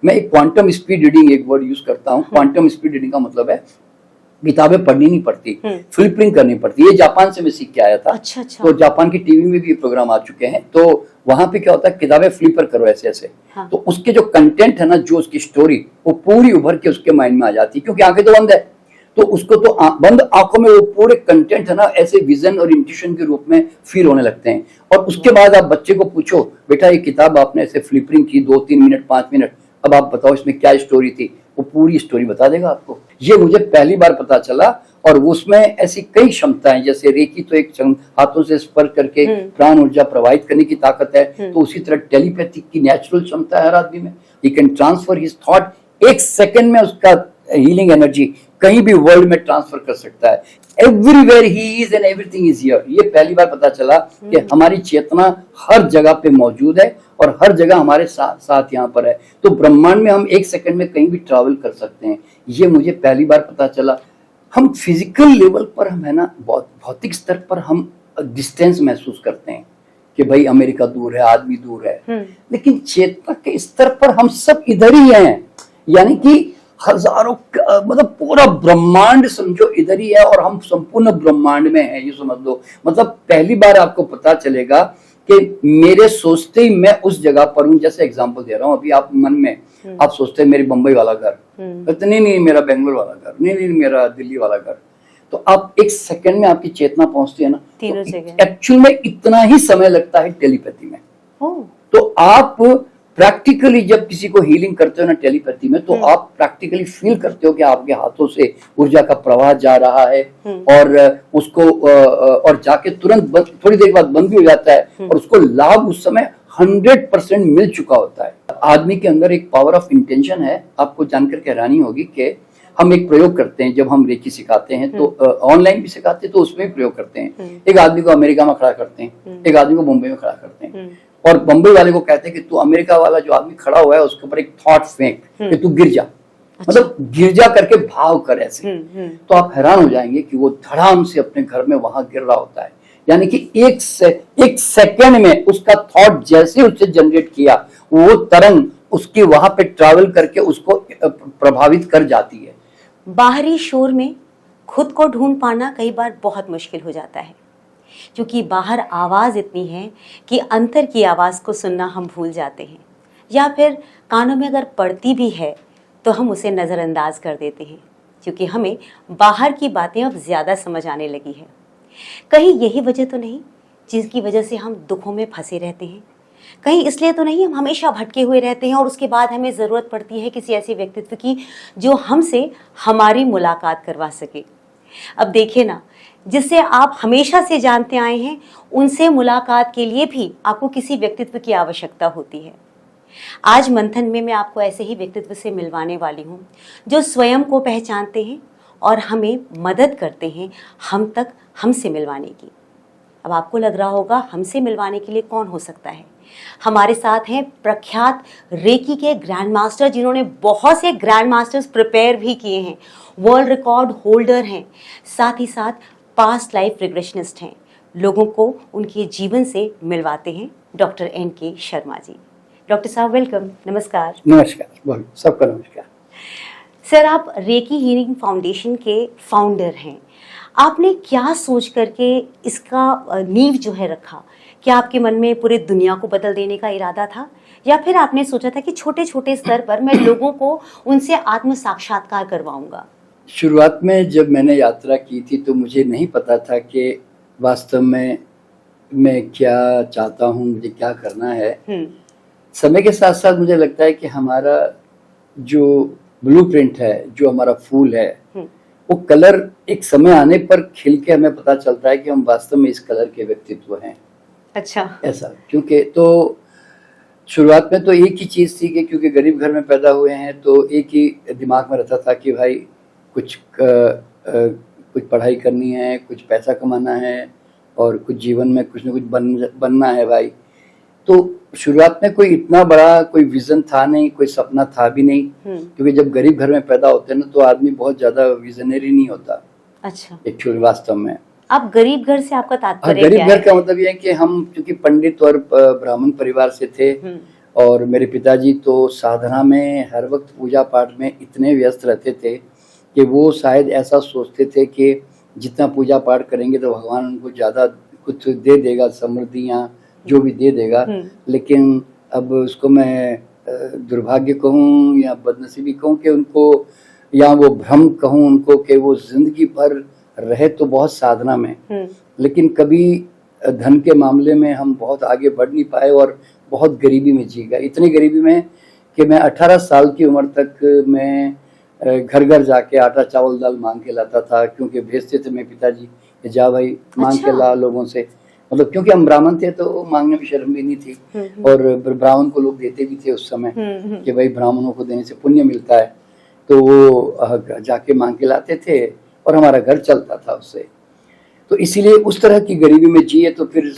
मैं एक quantum speed reading एक वर्ड यूज करता हूँ। क्वांटम स्पीड रीडिंग का मतलब है किताबें पढ़नी नहीं पड़ती, फ्लिपिंग करनी पड़ती। ये जापान से मैं सीख के आया था। अच्छा। तो जापान की टीवी में भी ये प्रोग्राम आ चुके हैं। तो वहां पे क्या होता है, किताबें फ्लिपर करो ऐसे ऐसे, तो उसके जो कंटेंट है ना, जो उसकी स्टोरी, वो पूरी उभर के उसके माइंड में आ जाती है, क्योंकि आंखें तो बंद है। तो उसको तो बंद आंखों में वो पूरे कंटेंट है ना, ऐसे विजन और इंट्यूशन के रूप में फील होने लगते हैं। और उसके बाद आप बच्चे को पूछो, बेटा ये किताब आपने ऐसे फ्लिपिंग की 2-3 मिनट 5 मिनट, अब आप बताओ इसमें क्या स्टोरी थी, वो पूरी स्टोरी बता देगा आपको। ये मुझे पहली बार पता चला। और उसमें ऐसी कई क्षमताएं, जैसे रेकी तो एक हाथों से स्पर्श करके प्राण ऊर्जा प्रवाहित करने की ताकत है, तो उसी तरह टेलीपैथी की नेचुरल क्षमता है हर आदमी में। He can transfer his thought, एक सेकंड में उसका हीलिंग एनर्जी कहीं भी वर्ल्ड में ट्रांसफर कर सकता है। Everywhere he is and everything is here. ये पहली बार पता चला कि हमारी चेतना हर जगह पे मौजूद है और हर जगह हमारे साथ यहाँ पर है। तो ब्रह्मांड में हम एक सेकंड में कहीं भी ट्रैवल कर सकते हैं। ये मुझे पहली बार पता चला। हम फिजिकल लेवल पर, हम है ना, भौतिक स्तर पर हम डिस्टेंस महसूस करते हैं कि भाई अमेरिका दूर है, आदमी दूर है, लेकिन चेतना के स्तर पर हम सब इधर ही हैं। यानी कि हजारों, मतलब पूरा ब्रह्मांड समझो इधर ही है और हम संपूर्ण ब्रह्मांड में हैं, ये समझ लो। मतलब पहली बार आपको पता चलेगा कि मेरे सोचते ही मैं उस जगह पर हूँ। जैसे एग्जांपल दे रहा हूँ, अभी आप मन में आप सोचते हैं मेरी बंबई वाला घर, नहीं मेरा बेंगलोर वाला घर, नहीं मेरा दिल्ली वाला घर, तो आप एक सेकंड में आपकी चेतना पहुंचती है ना, तीनों जगह। एक्चुअल में इतना ही समय लगता है टेलीपैथी में। तो आप प्रैक्टिकली जब किसी को हीलिंग करते हो ना टेलीपैथी में, तो आप प्रैक्टिकली फील करते हो कि आपके हाथों से ऊर्जा का प्रवाह जा रहा है और उसको और जाके तुरंत थोड़ी देर बाद बंद भी हो जाता है और उसको लाभ उस समय 100% मिल चुका होता है। आदमी के अंदर एक पावर ऑफ इंटेंशन है। आपको जानकर के हैरानी होगी कि हम एक प्रयोग करते हैं जब हम रेकी सिखाते हैं, तो ऑनलाइन भी सिखाते हैं, तो उसमें भी प्रयोग करते हैं। एक आदमी को अमेरिका में खड़ा करते हैं, एक आदमी को मुंबई में खड़ा करते हैं, और बम्बई वाले को कहते हैं कि तू अमेरिका वाला जो आदमी खड़ा हुआ है उसके ऊपर एक थॉट फेंक कि तू गिर जा। मतलब गिर जा करके भाव कर ऐसे। तो आप हैरान हो जाएंगे कि वो धड़ाम से अपने घर में वहां गिर रहा होता है। यानी कि एक सेकंड में उसका थॉट जैसे उससे जनरेट किया, वो तरंग उसकी वहां पे ट्रैवल करके उसको प्रभावित कर जाती है। बाहरी शोर में खुद को ढूंढ पाना कई बार बहुत मुश्किल हो जाता है, क्योंकि बाहर आवाज़ इतनी है कि अंतर की आवाज़ को सुनना हम भूल जाते हैं, या फिर कानों में अगर पड़ती भी है तो हम उसे नज़रअंदाज कर देते हैं, क्योंकि हमें बाहर की बातें अब ज़्यादा समझ आने लगी है। कहीं यही वजह तो नहीं जिसकी वजह से हम दुखों में फंसे रहते हैं? कहीं इसलिए तो नहीं हम हमेशा भटके हुए रहते हैं और उसके बाद हमें ज़रूरत पड़ती है किसी ऐसे व्यक्तित्व की जो हमसे हमारी मुलाकात करवा सके? अब देखिए ना, जिससे आप हमेशा से जानते आए हैं, उनसे मुलाकात के लिए भी आपको किसी व्यक्तित्व की आवश्यकता होती है। आज मंथन में मैं आपको ऐसे ही व्यक्तित्व से मिलवाने वाली हूँ, जो स्वयं को पहचानते हैं और हमें मदद करते हैं हम तक हमसे मिलवाने की। अब आपको लग रहा होगा हमसे मिलवाने के लिए कौन हो सकता है? हमारे साथ हैं प्रख्यात रेकी के ग्रैंड मास्टर, जिन्होंने बहुत से ग्रैंड मास्टर्स प्रिपेयर भी किए हैं, वर्ल्ड रिकॉर्ड होल्डर हैं, साथ ही साथ पास्ट लाइफ रिग्रेशनिस्ट हैं। लोगों को उनके जीवन से मिलवाते हैं doctor NK Sharma ji. Doctor साहब वेलकम, नमस्कार। नमस्कार, सबका नमस्कार। सर, आप रेकी हीलिंग फाउंडेशन के फाउंडर हैं। आपने क्या सोच करके इसका नींव जो है रखा? क्या आपके मन में पूरे दुनिया को बदल देने का इरादा था, या फिर आपने सोचा था कि छोटे छोटे स्तर पर मैं लोगों को उनसे आत्म साक्षात्कार करवाऊंगा? शुरुआत में जब मैंने यात्रा की थी तो मुझे नहीं पता था कि वास्तव में मैं क्या चाहता हूँ, मुझे क्या करना है। समय के साथ साथ मुझे लगता है कि हमारा जो ब्लूप्रिंट है, जो हमारा फूल है, वो कलर एक समय आने पर खिल के हमें पता चलता है कि हम वास्तव में इस कलर के व्यक्तित्व हैं। अच्छा, ऐसा? क्योंकि तो शुरुआत में तो एक ही चीज़ थी कि क्योंकि गरीब घर में पैदा हुए हैं, तो एक ही दिमाग में रहता था कि भाई कुछ पढ़ाई करनी है, कुछ पैसा कमाना है और कुछ जीवन में कुछ न कुछ बनना है भाई। तो शुरुआत में कोई इतना बड़ा कोई विजन था नहीं, कोई सपना था भी नहीं, क्योंकि जब गरीब घर में पैदा होते हैं ना तो आदमी बहुत ज्यादा विजनरी नहीं होता। अच्छा, एक्चुअली वास्तव में आप गरीब घर से आपका तात्पर्य गरीब घर का मतलब ये है कि हम क्योंकि पंडित और ब्राह्मण परिवार से थे और मेरे पिताजी तो साधना में हर वक्त पूजा पाठ में इतने व्यस्त रहते थे कि वो शायद ऐसा सोचते थे कि जितना पूजा पाठ करेंगे तो भगवान उनको ज़्यादा कुछ दे देगा, समृद्धियाँ जो भी दे देगा। लेकिन अब उसको मैं दुर्भाग्य कहूँ या बदनसीबी कहूँ कि उनको, या वो भ्रम कहूँ उनको, कि वो जिंदगी भर रहे तो बहुत साधना में, लेकिन कभी धन के मामले में हम बहुत आगे बढ़ नहीं पाए और बहुत गरीबी में जी गए। इतनी गरीबी में कि मैं 18 साल की उम्र तक मैं घर घर जाके आटा चावल दाल मांग के लाता था, क्योंकि भेजते थे मेरे पिताजी, जा भाई मांग के ला लोगों से। मतलब क्योंकि हम ब्राह्मण थे तो मांगने में शर्म भी नहीं थी, और ब्राह्मण को लोग देते भी थे उस समय कि भाई ब्राह्मणों को देने से पुण्य मिलता है, तो वो जाके मांग के लाते थे और हमारा घर चलता था उससे। तो इसीलिए उस तरह की गरीबी में जिए। तो फिर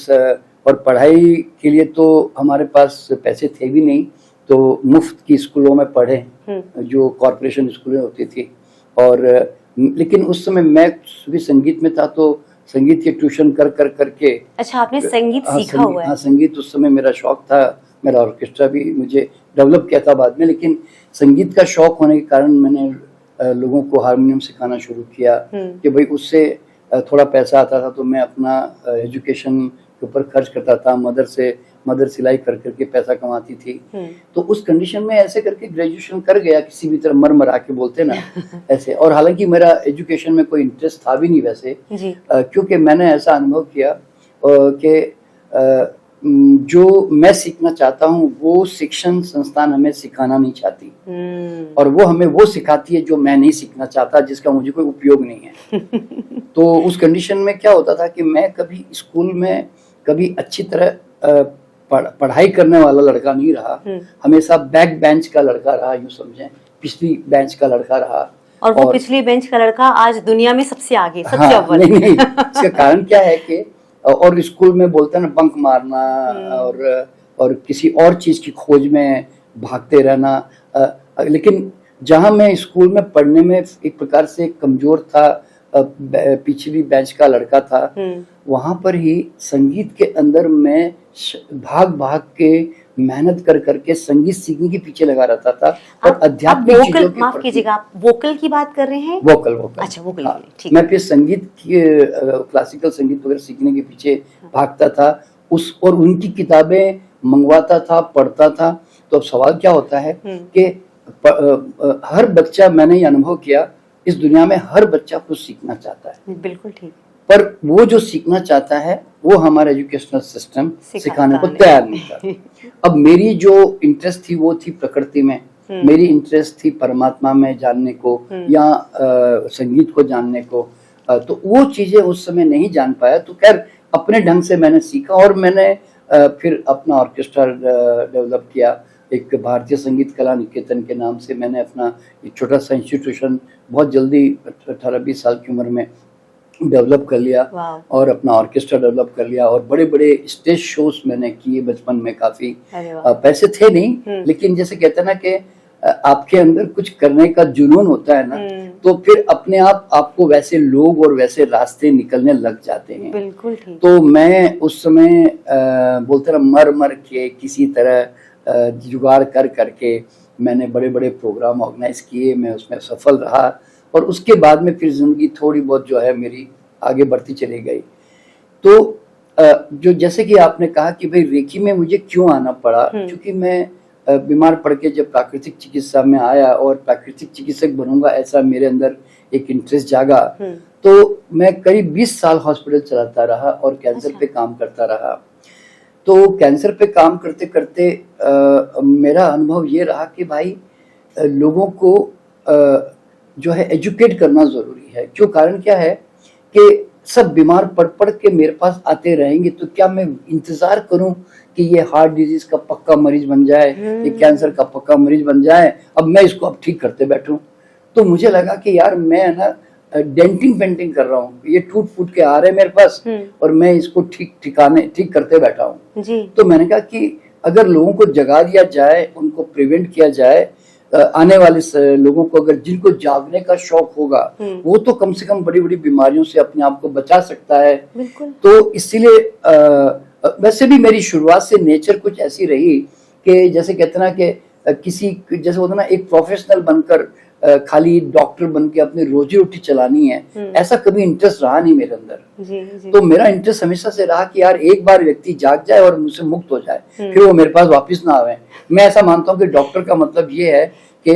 और पढ़ाई के लिए तो हमारे पास पैसे थे भी नहीं, तो मुफ्त की स्कूलों में पढ़े, जो कॉरपोरेशन स्कूलें होती थी। और लेकिन उस समय मैं भी संगीत में था, तो संगीत के ट्यूशन कर करके। अच्छा, आपने संगीत सीखा हुआ है? हाँ, संगीत उस समय मेरा शौक था। मेरा ऑर्केस्ट्रा भी मुझे डेवलप किया था बाद में, लेकिन संगीत का शौक होने के कारण मैंने लोगों को हारमोनियम सिखाना शुरू किया कि भाई उससे थोड़ा पैसा आता था, तो मैं अपना एजुकेशन के ऊपर खर्च करता था। मदर सिलाई कर करके पैसा कमाती थी। तो उस कंडीशन में ऐसे करके ग्रेजुएशन कर गया, किसी भी तरह मर आके बोलते ना ऐसे। और हालांकि मेरा एजुकेशन में कोई इंटरेस्ट था भी नहीं वैसे, क्योंकि मैंने ऐसा अनुभव किया कि जो मैं सीखना चाहता हूँ वो शिक्षण संस्थान हमें सिखाना नहीं चाहती, और वो हमें वो सिखाती है जो मैं नहीं सीखना चाहता, जिसका मुझे कोई उपयोग नहीं है। तो उस कंडीशन में क्या होता था कि मैं कभी स्कूल में कभी अच्छी तरह पढ़ाई करने वाला लड़का नहीं रहा, हमेशा बैक बेंच का लड़का रहा, यूँ समझें पिछली बेंच का लड़का रहा। और वो पिछली बेंच का लड़का आज दुनिया में सबसे आगे, सबसे अव्वल। नहीं, इसका कारण क्या है कि, और स्कूल में बोलते हैं ना बंक मारना, और किसी और चीज की खोज में भागते रहना। लेकिन जहां मैं स्कूल में पढ़ने में एक प्रकार से कमजोर था, पिछली बेंच का लड़का था, वहां पर ही संगीत के अंदर मैं भाग के मेहनत कर करके संगीत सीखने के पीछे लगा रहता था। और आध्यात्मिक चीजों के, माफ कीजिएगा, आप वोकल की बात कर रहे हैं? वोकल। अच्छा, वोकल। हाँ, ठीक। मैं फिर संगीत की क्लासिकल संगीत वगैरह सीखने के पीछे भागता था, और उनकी किताबें मंगवाता था, पढ़ता था। तो अब सवाल क्या होता है कि हर बच्चा, मैंने ये अनुभव किया, इस दुनिया में हर बच्चा कुछ सीखना चाहता है। बिल्कुल ठीक। पर वो जो सीखना चाहता है वो हमारा एजुकेशनल सिस्टम सिखाने को तैयार नहीं था। अब मेरी जो इंटरेस्ट थी वो थी प्रकृति में, मेरी इंटरेस्ट थी परमात्मा में जानने को, या संगीत को जानने को। तो वो चीजें उस समय नहीं जान पाया। तो खैर अपने ढंग से मैंने सीखा, और मैंने फिर अपना ऑर्केस्ट्रा डेवलप किया। एक भारतीय संगीत कला निकेतन के नाम से मैंने अपना एक छोटा सा इंस्टीट्यूशन बहुत जल्दी 18-20 साल की उम्र में डेवलप कर लिया, और अपना ऑर्केस्ट्रा डेवलप कर लिया। और बड़े बड़े स्टेज शोज मैंने किए बचपन में। काफी पैसे थे नहीं, लेकिन जैसे कहते हैं ना कि आपके अंदर कुछ करने का जुनून होता है ना, तो फिर अपने आप आपको वैसे लोग और वैसे रास्ते निकलने लग जाते हैं। बिल्कुल ठीक। तो मैं उस समय बोलते ना मर के किसी तरह जुगाड़ कर करके मैंने बड़े बड़े प्रोग्राम ऑर्गेनाइज किए, मैं उसमें सफल रहा। और उसके बाद में फिर जिंदगी थोड़ी बहुत जो है मेरी आगे बढ़ती चली गई। तो जो जैसे कि आपने कहा कि भाई रेकी में मुझे क्यों आना पड़ा, क्योंकि मैं बीमार पड़ के जब प्राकृतिक चिकित्सा में आया और प्राकृतिक चिकित्सक बनूंगा ऐसा मेरे अंदर एक इंटरेस्ट जागा, तो मैं करीब 20 साल हॉस्पिटल चलाता रहा और कैंसर पे काम करता रहा। तो कैंसर पे काम करते करते मेरा अनुभव ये रहा कि भाई लोगों को जो है एजुकेट करना जरूरी है। क्यों, कारण क्या है कि सब बीमार पड़ के मेरे पास आते रहेंगे, तो क्या मैं इंतजार करूं कि ये हार्ट डिजीज का पक्का मरीज बन जाए, ये कैंसर का पक्का मरीज बन जाए, अब मैं इसको अब ठीक करते बैठूं। तो मुझे लगा कि यार मैं ना डेंटिंग पेंटिंग कर रहा हूँ, ये टूट फूट के आ रहे मेरे पास, और मैं इसको ठीक करते बैठा हूँ। तो मैंने कहा कि अगर लोगों को जगा दिया जाए, उनको प्रिवेंट किया जाए, आने वाले लोगों को अगर जिनको जागने का शौक होगा वो तो कम से कम बड़ी बड़ी बीमारियों से अपने आप को बचा सकता है। तो इसीलिए वैसे भी मेरी शुरुआत से नेचर कुछ ऐसी रही कि जैसे कहते हैं ना कि किसी जैसे होता है ना एक प्रोफेशनल बनकर खाली डॉक्टर बन के अपनी रोजी रोटी चलानी है, ऐसा कभी इंटरेस्ट रहा नहीं मेरे अंदर। जी। तो मेरा इंटरेस्ट हमेशा से रहा कि यार एक बार व्यक्ति जाग जाए और मुझसे मुक्त हो जाए, फिर वो मेरे पास वापस ना आवे। मैं ऐसा मानता हूँ कि डॉक्टर का मतलब ये है कि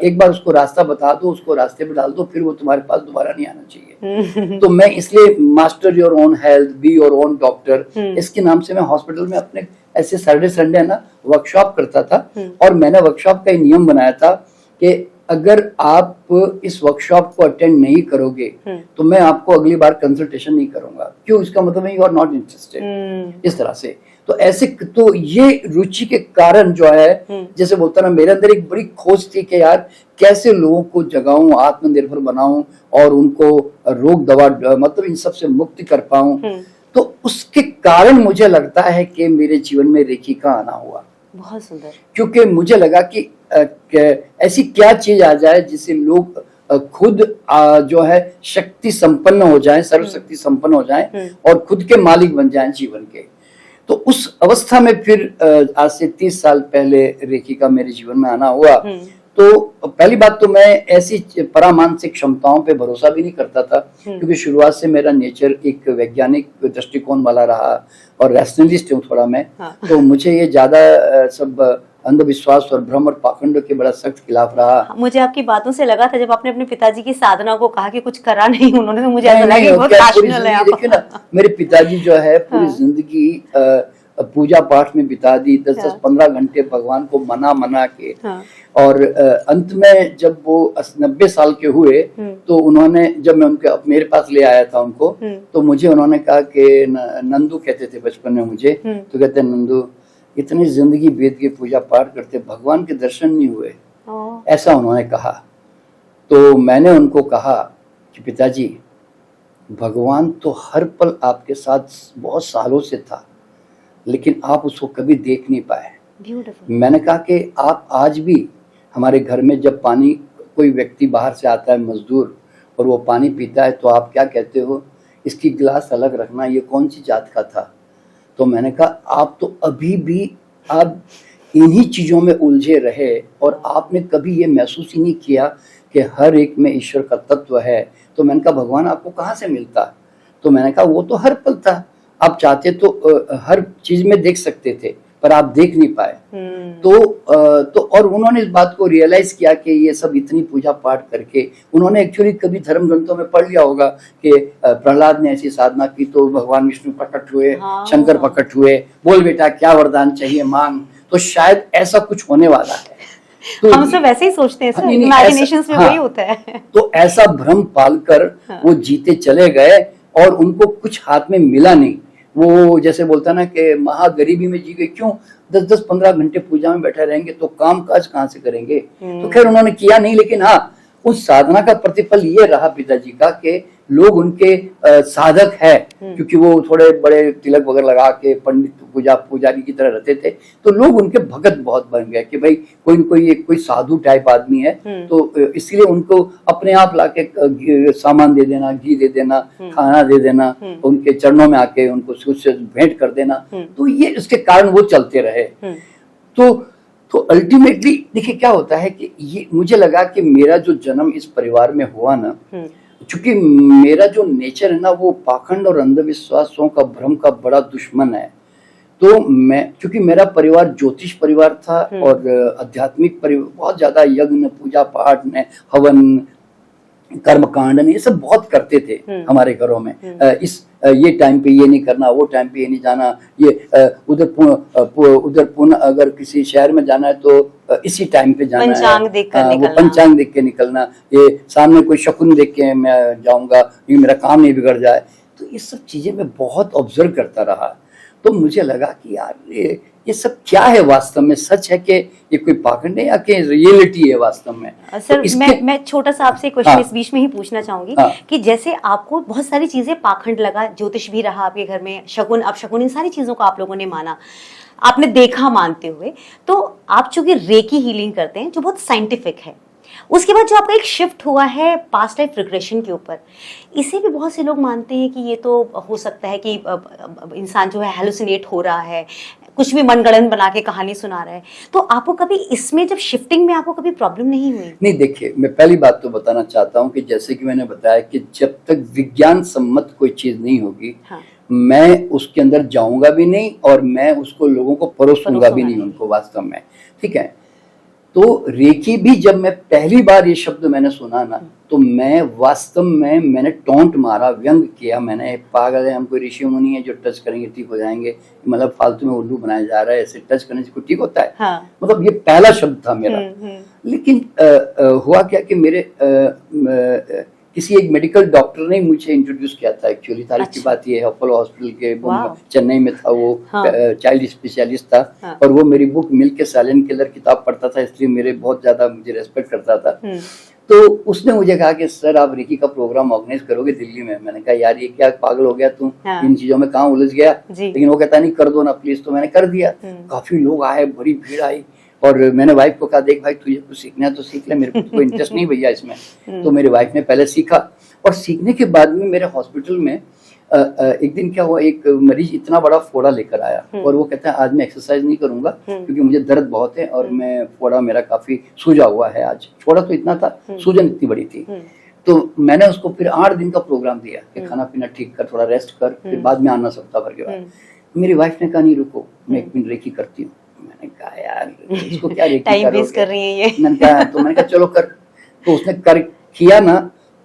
एक बार उसको रास्ता बता दो, उसको रास्ते पे डाल दो, फिर वो तुम्हारे पास दोबारा नहीं आना चाहिए। तो मैं इसलिए master your own health, be your own doctor, इसके नाम से मैं हॉस्पिटल में अपने ऐसे सैटरडे संडे ना वर्कशॉप करता था। और मैंने वर्कशॉप का नियम बनाया था कि अगर आप इस वर्कशॉप को अटेंड नहीं करोगे तो मैं आपको अगली बार कंसल्टेशन नहीं करूंगा। क्यों? इसका मतलब है यू आर नॉट इंटरेस्टेड, इस तरह से। तो ऐसे तो ये रुचि के कारण जो है, जैसे बोलता ना, मेरे अंदर एक बड़ी खोज थी कि यार कैसे लोगों को जगाऊं, आत्मनिर्भर बनाऊं और उनको रोग दवा मतलब इन सब से मुक्ति कर पाऊं। तो उसके कारण मुझे लगता है कि मेरे जीवन में रेखी का आना हुआ। बहुत सुंदर। क्योंकि मुझे लगा कि ऐसी क्या चीज आ जाए जिससे लोग खुद जो है शक्ति संपन्न हो जाएं, सर्वशक्ति संपन्न हो जाएं और खुद के मालिक बन जाएं जीवन के। तो उस अवस्था में फिर आज से 30 साल पहले रेखी का मेरे जीवन में आना हुआ। तो पहली बात तो मैं ऐसी परामानसिक क्षमताओं पे भरोसा भी नहीं करता था, क्योंकि शुरुआत से मेरा नेचर एक वैज्ञानिक दृष्टिकोण वाला रहा और रैशनलिस्ट हूँ थोड़ा मैं। तो मुझे ये ज्यादा सब अंधविश्वास और भ्रम और पाखंड के बड़ा सख्त खिलाफ रहा। मुझे आपकी बातों से लगा था जब आपने अपने पिताजी की साधना को कहा कि कुछ करा नहीं उन्होंने, तो मुझे ऐसा लगा कि बहुत रैशनल है आप। देखिए ना, मेरे पिताजी जो है पूरी जिंदगी पूजा पाठ में बिता दी, 10-15 घंटे भगवान को मना के। और अंत में जब वो 90 साल के हुए तो उन्होंने, जब मैं उनके मेरे पास ले आया था उनको, तो मुझे उन्होंने कहा कि नंदू कहते थे बचपन में मुझे, तो कहते नंदू इतनी जिंदगी बीत के पूजा पाठ करते, भगवान के दर्शन नहीं हुए, ऐसा उन्होंने कहा। तो मैंने उनको कहा कि पिताजी, भगवान तो हर पल आपके साथ बहुत सालों से था, लेकिन आप उसको कभी देख नहीं पाए। मैंने कहा कि आप आज भी हमारे घर में जब पानी, कोई व्यक्ति बाहर से आता है मजदूर और वो पानी पीता है तो आप क्या कहते हो, इसकी गिलास अलग रखना, ये कौन सी जात का था। तो मैंने कहा आप तो अभी भी आप इन्हीं चीजों में उलझे रहे और आपने कभी ये महसूस ही नहीं किया कि हर एक में ईश्वर का तत्व है। तो मैंने कहा भगवान आपको कहाँ से मिलता? तो मैंने कहा वो तो हर पल था, आप चाहते तो हर चीज में देख सकते थे, पर आप देख नहीं पाए। तो और उन्होंने इस बात को रियलाइज किया कि ये सब इतनी पूजा पाठ करके, उन्होंने एक्चुअली कभी धर्म ग्रंथों में पढ़ लिया होगा कि प्रहलाद ने ऐसी साधना की तो भगवान विष्णु प्रकट हुए, शंकर प्रकट हुए, बोल बेटा क्या वरदान चाहिए मांग। तो शायद ऐसा कुछ होने वाला है। तो हम सब वैसे ही सोचते हैं सर, इमेजिनेशंस में वही होता है। तो ऐसा भ्रम पालकर वो जीते चले गए और उनको कुछ हाथ में मिला नहीं। वो जैसे बोलता ना कि महागरीबी में जी गए। क्यों? 10-15 घंटे पूजा में बैठे रहेंगे तो काम काज कहाँ से करेंगे? तो खैर उन्होंने किया नहीं, लेकिन हाँ उस साधना का प्रतिफल ये रहा पिताजी का कि लोग उनके साधक है, क्योंकि वो थोड़े बड़े तिलक वगैरह लगा के पंडित पुजारी की तरह रहते थे, तो लोग उनके भगत बहुत बन गए कि भाई कोई न कोई साधु टाइप आदमी है। तो इसलिए उनको अपने आप लाके सामान दे देना, घी दे देना, खाना दे देना, उनके चरणों में आके उनको उससे भेंट कर देना। तो ये उसके कारण वो चलते रहे। तो अल्टीमेटली देखिए क्या होता है कि ये मुझे लगा कि मेरा जो जन्म इस परिवार में हुआ ना, चूंकि मेरा जो नेचर है ना वो पाखंड और अंधविश्वासों का, भ्रम का बड़ा दुश्मन है। तो मैं, चूंकि मेरा परिवार ज्योतिष परिवार था और आध्यात्मिक परिवार, बहुत ज्यादा यज्ञ पूजा पाठ ने, हवन कर्म कांड ये सब बहुत करते थे हमारे घरों में। ये टाइम पे ये नहीं करना, वो टाइम पे ये नहीं जाना, ये उधर पुणे अगर किसी शहर में जाना है तो इसी टाइम पे जाना है, वो पंचांग देख के निकलना, ये सामने कोई शकुन देख के मैं जाऊंगा, ये मेरा काम नहीं बिगड़ जाए। तो ये सब चीजें मैं बहुत ऑब्जर्व करता रहा। तो मुझे लगा कि यार ये सब क्या है वास्तव में, सच है कि ये कोई पाखंड है या कि रियलिटी है वास्तव में? सर तो मैं छोटा सा आपसे क्वेश्चन इस बीच में ही पूछना चाहूंगी कि जैसे आपको बहुत सारी चीजें पाखंड लगा, ज्योतिष भी रहा आपके घर में, शकुन अपशकुन, इन सारी चीजों को आप लोगों ने माना, आपने देखा मानते हुए, तो आप चूंकि रेकी हीलिंग करते हैं जो बहुत साइंटिफिक है, उसके बाद जो आपका एक शिफ्ट हुआ है पास्ट लाइफ रिग्रेशन के ऊपर, इसे भी बहुत से लोग मानते हैं कि ये तो हो सकता है कि इंसान जो है हेलुसिनेट हो रहा है, कुछ भी मनगढ़ंत बना के कहानी सुना रहा है। तो आपको कभी इसमें जब शिफ्टिंग में आपको कभी प्रॉब्लम नहीं हुई? नहीं, देखिए, मैं पहली बात तो बताना चाहता हूँ कि जैसे कि मैंने बताया कि जब तक विज्ञान सम्मत कोई चीज नहीं होगी, हाँ। मैं उसके अंदर जाऊंगा भी नहीं और मैं उसको लोगों को परोसूंगा भी नहीं उनको वास्तव में, ठीक है। तो रेकी भी जब मैं पहली बार ये शब्द मैंने सुना ना, तो मैं वास्तव में मैंने टोंट मारा, व्यंग किया, मैंने पागल है, हम कोई ऋषि मुनि है जो टच करेंगे ठीक हो जाएंगे, मतलब फालतू में उल्लू बनाया जा रहा है, ऐसे टच करने से कोई ठीक होता है। हाँ। मतलब ये पहला शब्द था मेरा। लेकिन हुआ क्या कि मेरे किसी एक मेडिकल डॉक्टर ने मुझे इंट्रोड्यूस किया था। एक्चुअली तारीफ की बात ये है, अपोलो हॉस्पिटल के चेन्नई में था वो, चाइल्ड स्पेशलिस्ट था। और वो मेरी बुक मिल्क के साइलेंट किलर किताब पढ़ता था, इसलिए मेरे बहुत ज्यादा मुझे रेस्पेक्ट करता था। तो उसने मुझे कहा कि सर आप रेकी का प्रोग्राम ऑर्गेनाइज करोगे दिल्ली में। मैंने कहा यार ये क्या पागल हो गया तू, इन चीजों में कहाँ उलझ गया। लेकिन वो कहता नहीं कर दो ना प्लीज, तो मैंने कर दिया। काफी लोग आए, बड़ी भीड़ आई, और मैंने वाइफ को कहा देख भाई तुझे कुछ सीखना है तो सीख ले, मेरे को कोई इंटरेस्ट नहीं भैया इसमें। तो मेरी वाइफ ने पहले सीखा, और सीखने के बाद में मेरे हॉस्पिटल में एक दिन क्या हुआ, एक मरीज इतना बड़ा फोड़ा लेकर आया, और वो कहता है आज मैं एक्सरसाइज नहीं करूंगा क्योंकि मुझे दर्द बहुत है और मैं फोड़ा मेरा काफी सूजा हुआ है। आज फोड़ा तो इतना था, सूजन इतनी बड़ी थी। तो मैंने उसको फिर 8 दिन का प्रोग्राम दिया कि खाना पीना ठीक कर, थोड़ा रेस्ट कर, फिर बाद में आना सप्ताह भर के बाद। मेरी वाइफ ने कहा नहीं रुको, मैं 1 मिनट रेकी करती हूँ। मैंने कहा यार इसको क्या रेकी टाइम वेस्ट कर रही है ये। मैंने कहा चलो कर। तो उसने कर किया ना,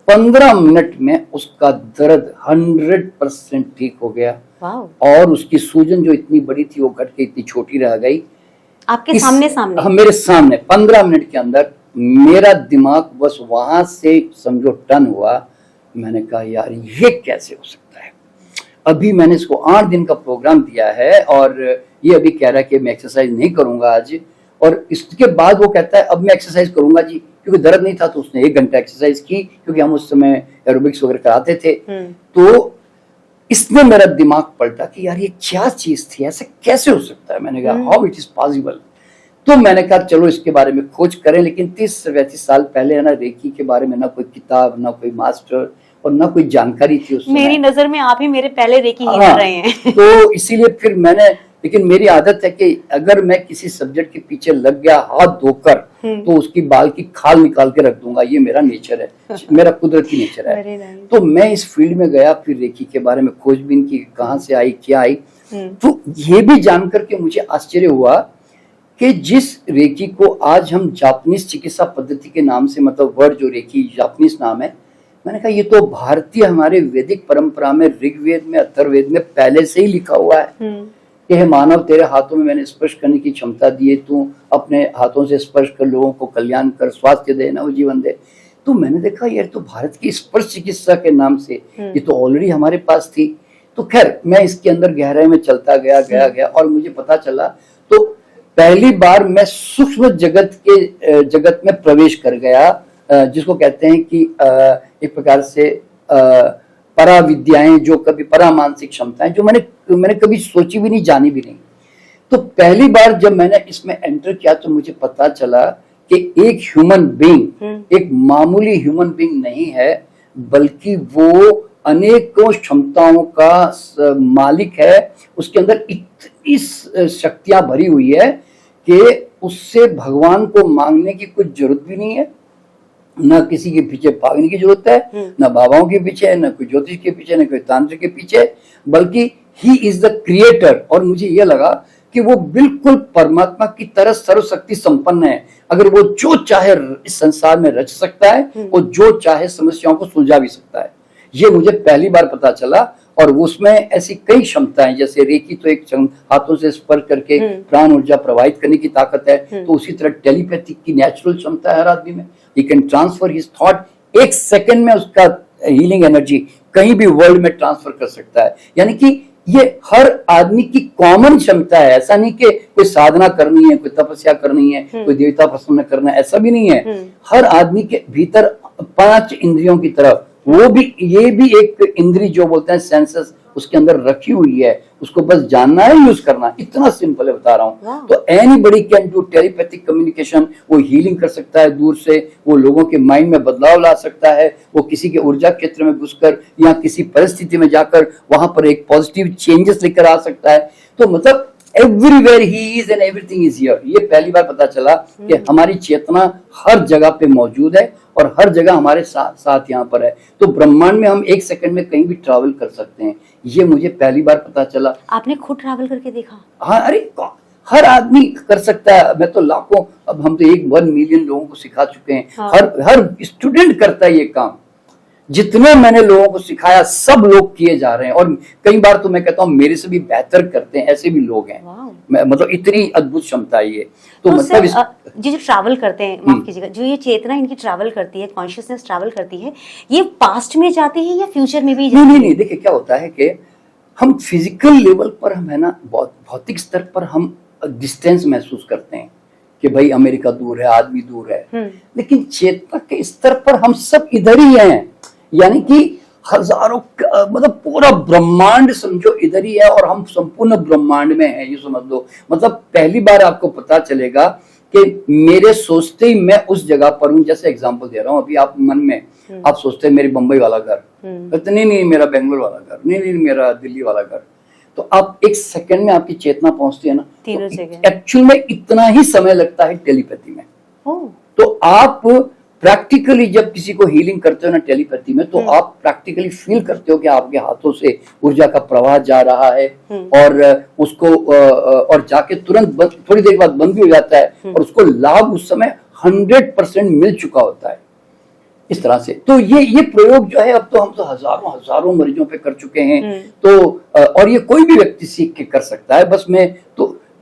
15 मिनट में उसका दर्द 100% ठीक हो गया। और उसकी सूजन जो इतनी बड़ी थी वो घट के इतनी छोटी रह गई। आपके सामने? हाँ, मेरे सामने 15 मिनट के अंदर मेरा दिमाग बस वहां से समझो टर्न हुआ। मैंने कहा यार ये कैसे हो सकता है। अभी मैंने इसको 8 दिन का प्रोग्राम दिया है और ये अभी कह रहा है कि मैं एक्सरसाइज नहीं करूंगा आज, और इसके बाद वो कहता है अब मैं एक्सरसाइज करूंगा जी, क्योंकि दर्द नहीं था। तो उसने 1 घंटा एक्सरसाइज की, क्योंकि हम उस समय एरोबिक्स वगैरह कराते थे। तो इसने मेरा दिमाग पलटा कि यार ये क्या चीज थी, ऐसे कैसे हो सकता है। मैंने कहा हाउ इट इज पॉसिबल। तो मैंने कहा चलो इसके बारे में खोज करें। लेकिन 30-35 साल पहले है ना, रेकी के बारे में ना कोई किताब, ना कोई मास्टर और ना कोई जानकारी थी उस समय। मेरी नजर में आप ही मेरे पहले रेकी ही कर रहे हैं। तो इसीलिए फिर मैंने, लेकिन मेरी आदत है कि अगर मैं किसी सब्जेक्ट के पीछे लग गया हाथ धोकर, तो उसकी बाल की खाल निकाल के रख दूंगा। ये मेरा नेचर है, मेरा कुदरती नेचर है। तो मैं इस फील्ड में गया, फिर रेकी के बारे में खोजबीन की, कहाँ से आई, क्या आई। तो ये भी जानकर के मुझे आश्चर्य हुआ कि जिस रेकी को आज हम जापानीज चिकित्सा पद्धति के नाम से, मतलब वर्ड जो रेकी जापानीज नाम है, मैंने कहा ये तो भारतीय हमारे वैदिक परंपरा में, ऋग्वेद में, अथर्ववेद में पहले से ही लिखा हुआ है कि हे मानव तेरे हाथों में मैंने स्पर्श करने की क्षमता दी है, तू अपने हाथों से स्पर्श कर, लोगों को कल्याण कर, स्वास्थ्य दे, नव जीवन दे। तो मैंने देखा यार तो भारत की स्पर्श चिकित्सा के नाम से ये तो ऑलरेडी हमारे पास थी। तो खैर मैं इसके अंदर गहराई में चलता गया और मुझे पता चला। तो पहली बार मैं सूक्ष्म जगत में प्रवेश कर गया, जिसको कहते हैं कि एक प्रकार से परा विद्याएं, जो कभी परा मानसिक क्षमताएं, जो मैंने कभी सोची भी नहीं, जानी भी नहीं। तो पहली बार जब मैंने इसमें एंटर किया तो मुझे पता चला कि एक ह्यूमन बीइंग एक मामूली ह्यूमन बीइंग नहीं है, बल्कि वो अनेकों क्षमताओं का मालिक है। उसके अंदर इतनी शक्तियां भरी हुई है कि उससे भगवान को मांगने की कुछ जरूरत भी नहीं है, न किसी के पीछे भागने की जरूरत है, न बाबाओं के पीछे, न कोई ज्योतिष के पीछे, न कोई तांत्रिक के पीछे, बल्कि ही इज द क्रिएटर। और मुझे यह लगा कि वो बिल्कुल परमात्मा की तरह सर्वशक्ति संपन्न है। अगर वो जो चाहे इस संसार में रच सकता है, वो जो चाहे समस्याओं को सुलझा भी सकता है। ये मुझे पहली बार पता चला। और उसमें ऐसी कई क्षमताएं, जैसे रेकी तो एक हाथों से स्पर्श करके प्राण ऊर्जा प्रवाहित करने की ताकत है, तो उसी तरह टेलीपैथिक की नेचुरल क्षमता है हर आदमी में। He can transfer his thought, 1 second में उसका हीलिंग एनर्जी कहीं भी वर्ल्ड में ट्रांसफर कर सकता है। यानी कि ये हर आदमी की कॉमन क्षमता है। ऐसा नहीं कि कोई साधना करनी है, कोई तपस्या करनी है, कोई देवता प्रसन्न करना है, ऐसा भी नहीं है। हर आदमी के भीतर 5 इंद्रियों की तरफ, वो भी, ये भी एक इंद्री जो बोलते हैं सेंसस, उसके अंदर रखी हुई है, उसको बस जानना है, यूज करना, इतना सिंपल है, बता रहा हूँ। तो anybody can do telepathic communication. वो हीलिंग कर सकता है दूर से, वो लोगों के माइंड में बदलाव ला सकता है, वो किसी के ऊर्जा क्षेत्र में घुसकर या किसी परिस्थिति में जाकर वहां पर एक पॉजिटिव चेंजेस लेकर आ सकता है। तो मतलब everywhere he is and everything is here. ये पहली बार पता चला कि हमारी चेतना हर जगह पे मौजूद है और हर जगह हमारे साथ यहाँ पर है। तो ब्रह्मांड में हम 1 सेकंड में कहीं भी ट्रैवल कर सकते हैं, ये मुझे पहली बार पता चला। आपने खुद ट्रैवल करके देखा? हाँ, अरे हर आदमी कर सकता है। मैं तो लाखों, अब हम तो 1 मिलियन लोगों को सिखा चुके हैं। हाँ। हर स्टूडेंट करता है ये काम। जितने मैंने लोगों को सिखाया सब लोग किए जा रहे हैं, और कई बार तो मैं कहता हूँ मेरे से भी बेहतर करते हैं, ऐसे भी लोग हैं। मतलब इतनी अद्भुत क्षमता है ये। तो मतलब जो ट्रैवल करते हैं, माफ कीजिएगा, जो ये चेतना इनकी ट्रैवल करती है, कॉन्शियसनेस ट्रैवल करती है, ये पास्ट में जाती है या फ्यूचर में भी जाती है? नहीं, देखिए क्या होता है कि हम फिजिकल लेवल पर, हम है ना, भौतिक स्तर पर हम डिस्टेंस महसूस करते हैं कि भाई अमेरिका दूर है, आदमी दूर है, लेकिन चेतना के स्तर पर हम सब इधर ही हैं। यानी कि हजारों, मतलब पूरा ब्रह्मांड समझो इधर ही है और हम संपूर्ण ब्रह्मांड में हैं, ये समझ लो। मतलब पहली बार आपको पता चलेगा कि मेरे सोचते ही मैं उस जगह पर हूँ। जैसे एग्जांपल दे रहा हूँ, अभी आप मन में आप सोचते हैं मेरी बम्बई वाला घर, नहीं मेरा बेंगलोर वाला घर, नहीं मेरा दिल्ली वाला घर, तो आप 1 सेकंड में आपकी चेतना पहुंचती है ना, तीनों जगह। एक्चुअल में इतना ही समय लगता है टेलीपैथी में। तो आप प्रैक्टिकली जब किसी को हीलिंग करते हो ना टेलीपैथी में, तो आप प्रैक्टिकली फील करते हो कि आपके हाथों से ऊर्जा का प्रवाह जा रहा है और उसको और जाके तुरंत थोड़ी देर बाद बंद भी हो जाता है और उसको लाभ उस समय 100% मिल चुका होता है, इस तरह से। तो ये प्रयोग जो है, अब तो हम तो हजारों मरीजों पे कर चुके हैं। तो और ये कोई भी व्यक्ति सीख के कर सकता है। बस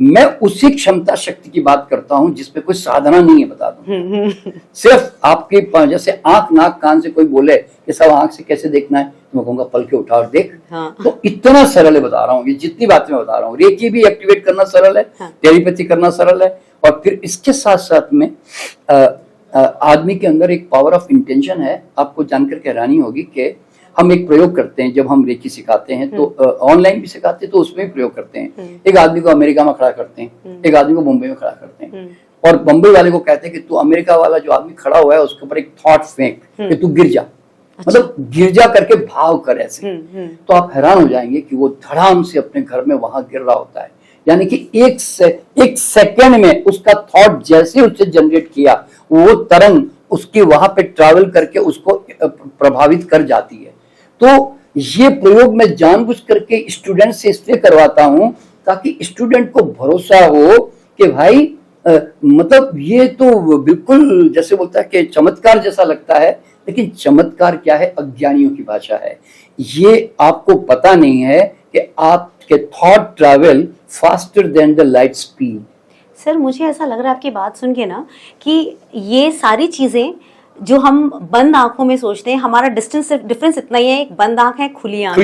मैं उसी क्षमता शक्ति की बात करता हूं जिसपे कोई साधना नहीं है, बता दूं। सिर्फ आपके जैसे आंख नाक कान से कोई बोले कि सब आंख से कैसे देखना है, तो मैं कहूंगा पल के उठा और देख। हाँ। तो इतना सरल है, बता रहा हूँ। ये जितनी बातें मैं बता रहा हूँ, रेकी भी एक्टिवेट करना सरल है, हाँ। टेलीपैथी करना सरल है, और फिर इसके साथ साथ में आदमी के अंदर एक पावर ऑफ इंटेंशन है। आपको जानकर हैरानी होगी कि हम एक प्रयोग करते हैं जब हम रेकी सिखाते हैं, तो ऑनलाइन भी सिखाते हैं, तो उसमें भी प्रयोग करते हैं। एक आदमी को अमेरिका में खड़ा करते हैं, एक आदमी को मुंबई में खड़ा करते हैं, और बम्बई वाले को कहते हैं कि तू अमेरिका वाला जो आदमी खड़ा हुआ है उसके ऊपर एक थॉट फेंक कि तू गिर जा। मतलब गिर जा करके भाव कर ऐसे। तो आप हैरान हो जाएंगे कि वो धड़ाम से अपने घर में वहां गिर रहा होता है। यानी कि एक सेकेंड में उसका थॉट जैसे उससे जनरेट किया, वो तरंग उसकी वहां पे ट्रैवल करके उसको प्रभावित कर जाती है। तो ये प्रयोग मैं जानबूझ करके स्टूडेंट से इसलिए करवाता हूं ताकि स्टूडेंट को भरोसा हो कि भाई मतलब ये तो बिल्कुल जैसे बोलता है कि चमत्कार जैसा लगता है, लेकिन चमत्कार क्या है, अज्ञानियों की भाषा है। ये आपको पता नहीं है कि आपके thought travel faster than the light speed. Sir, मुझे ऐसा लग रहा है आपकी बात सुन के ना कि ये सारी चीजें जो हम बंद आंखों में सोचते हैं, हमारा डिफरेंस इतना ही है, एक बंद आंख है, खुली आंख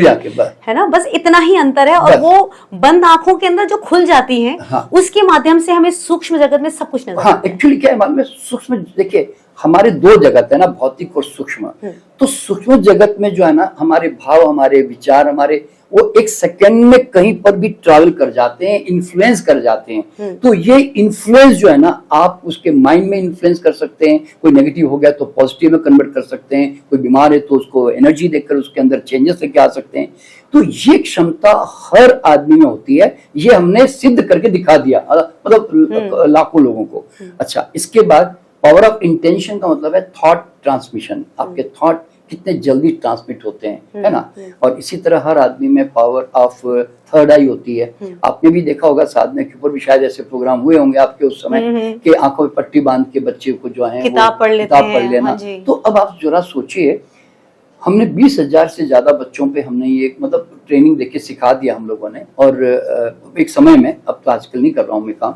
है ना, बस इतना ही अंतर है। और वो बंद आंखों के अंदर जो खुल जाती है, हाँ। उसके माध्यम से हमें सूक्ष्म जगत में सब कुछ नजर आता है। एक्चुअली क्या है मालूम है, सूक्ष्म, देखिए हमारे 2 जगत है ना, भौतिक और सूक्ष्म। तो सूक्ष्म जगत में जो है ना, हमारे भाव, हमारे विचार, हमारे वो 1 सेकंड में कहीं पर भी ट्रैवल कर जाते हैं, इन्फ्लुएंस कर जाते हैं। तो ये इन्फ्लुएंस जो है ना, आप उसके माइंड में इन्फ्लुएंस कर सकते हैं। कोई नेगेटिव हो गया तो पॉजिटिव में कन्वर्ट कर सकते हैं, कोई बीमार है तो उसको एनर्जी देकर उसके अंदर चेंजेस लेके आ सकते हैं। तो ये क्षमता हर आदमी में होती है, ये हमने सिद्ध करके दिखा दिया, मतलब लाखों लोगों को। अच्छा, इसके बाद पावर ऑफ इंटेंशन का मतलब है थॉट ट्रांसमिशन। आपके थॉट कितने जल्दी ट्रांसमिट होते हैं, है ना। और इसी तरह हर आदमी में पावर ऑफ थर्ड आई होती है। आपने भी देखा होगा, साधना के ऊपर भी शायद ऐसे प्रोग्राम हुए होंगे आपके उस समय कि आंखों में पट्टी बांध के बच्चे को जो है किताब पढ़ लेना। हाँ, तो अब आप जरा सोचिए, हमने 20,000 से ज्यादा बच्चों पे हमने ये मतलब ट्रेनिंग देके सिखा दिया हम लोगों ने। और एक समय में, अब तो आजकल नहीं कर रहा हूँ मैं काम,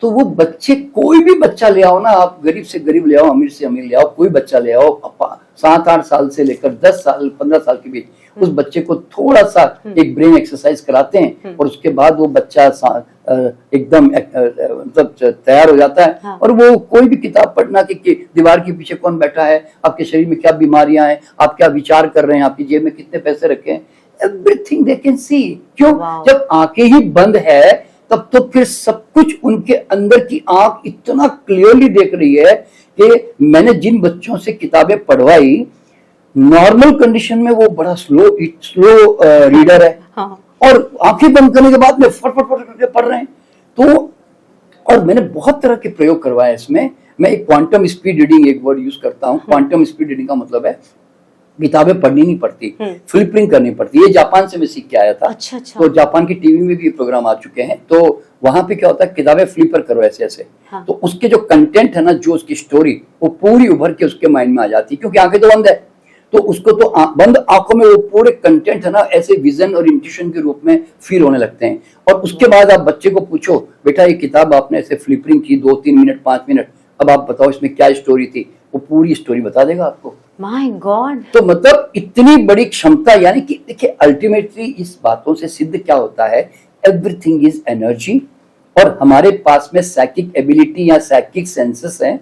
तो वो बच्चे, कोई भी बच्चा ले आओ ना, आप गरीब से गरीब ले आओ, अमीर से अमीर ले आओ, कोई बच्चा ले आओ, 7-8 साल से लेकर 10 साल 15 साल के बीच, उस बच्चे को थोड़ा सा एक ब्रेन एक्सरसाइज कराते हैं और उसके बाद वो बच्चा एकदम मतलब तैयार हो जाता है। हाँ। और वो कोई भी किताब पढ़ना कि दीवार के पीछे कौन बैठा है, आपके शरीर में क्या बीमारियां हैं, आप क्या विचार कर रहे हैं, आपकी जेब में कितने पैसे रखे हैं, एवरीथिंग दे कैन सी। क्यों? Wow. जब आंखें ही बंद है तब तो फिर सब कुछ उनके अंदर की आंख इतना क्लियरली देख रही है कि मैंने जिन बच्चों से किताबें पढ़वाई, नॉर्मल कंडीशन में वो बड़ा स्लो रीडर है, हाँ। और आंखें बंद करने के बाद में फट फट फट करके पढ़ रहे हैं। तो और मैंने बहुत तरह के प्रयोग करवाए इसमें। मैं एक क्वांटम स्पीड रीडिंग एक वर्ड यूज करता हूँ। क्वांटम स्पीड रीडिंग का मतलब है किताबें पढ़नी नहीं पड़ती, फ्लिपिंग करनी पड़ती है। ये जापान से मैं सीख के आया था। अच्छा। तो जापान की टीवी में भी प्रोग्राम आ चुके हैं। तो वहां पे क्या होता है, किताबें फ्लिपर करो ऐसे ऐसे, हाँ। तो उसके जो कंटेंट है ना, जो उसकी स्टोरी, वो पूरी उभर के उसके माइंड में आ जाती है, क्योंकि आंखें तो बंद है। तो उसको तो बंद आंखों में वो पूरे कंटेंट है ना, ऐसे विजन और इंट्यूशन के रूप में फील होने लगते हैं। और उसके बाद आप बच्चे को पूछो, बेटा ये किताब आपने ऐसे फ्लिपरिंग की 2-3 मिनट 5 मिनट, अब आप बताओ इसमें क्या स्टोरी थी, वो पूरी स्टोरी बता देगा आपको। My God. तो मतलब इतनी बड़ी क्षमता, यानी कि देखिए अल्टीमेटली इस बातों से सिद्ध क्या होता है, एवरीथिंग इज एनर्जी। और हमारे पास में साइकिक एबिलिटी या साइकिक सेंसेस हैं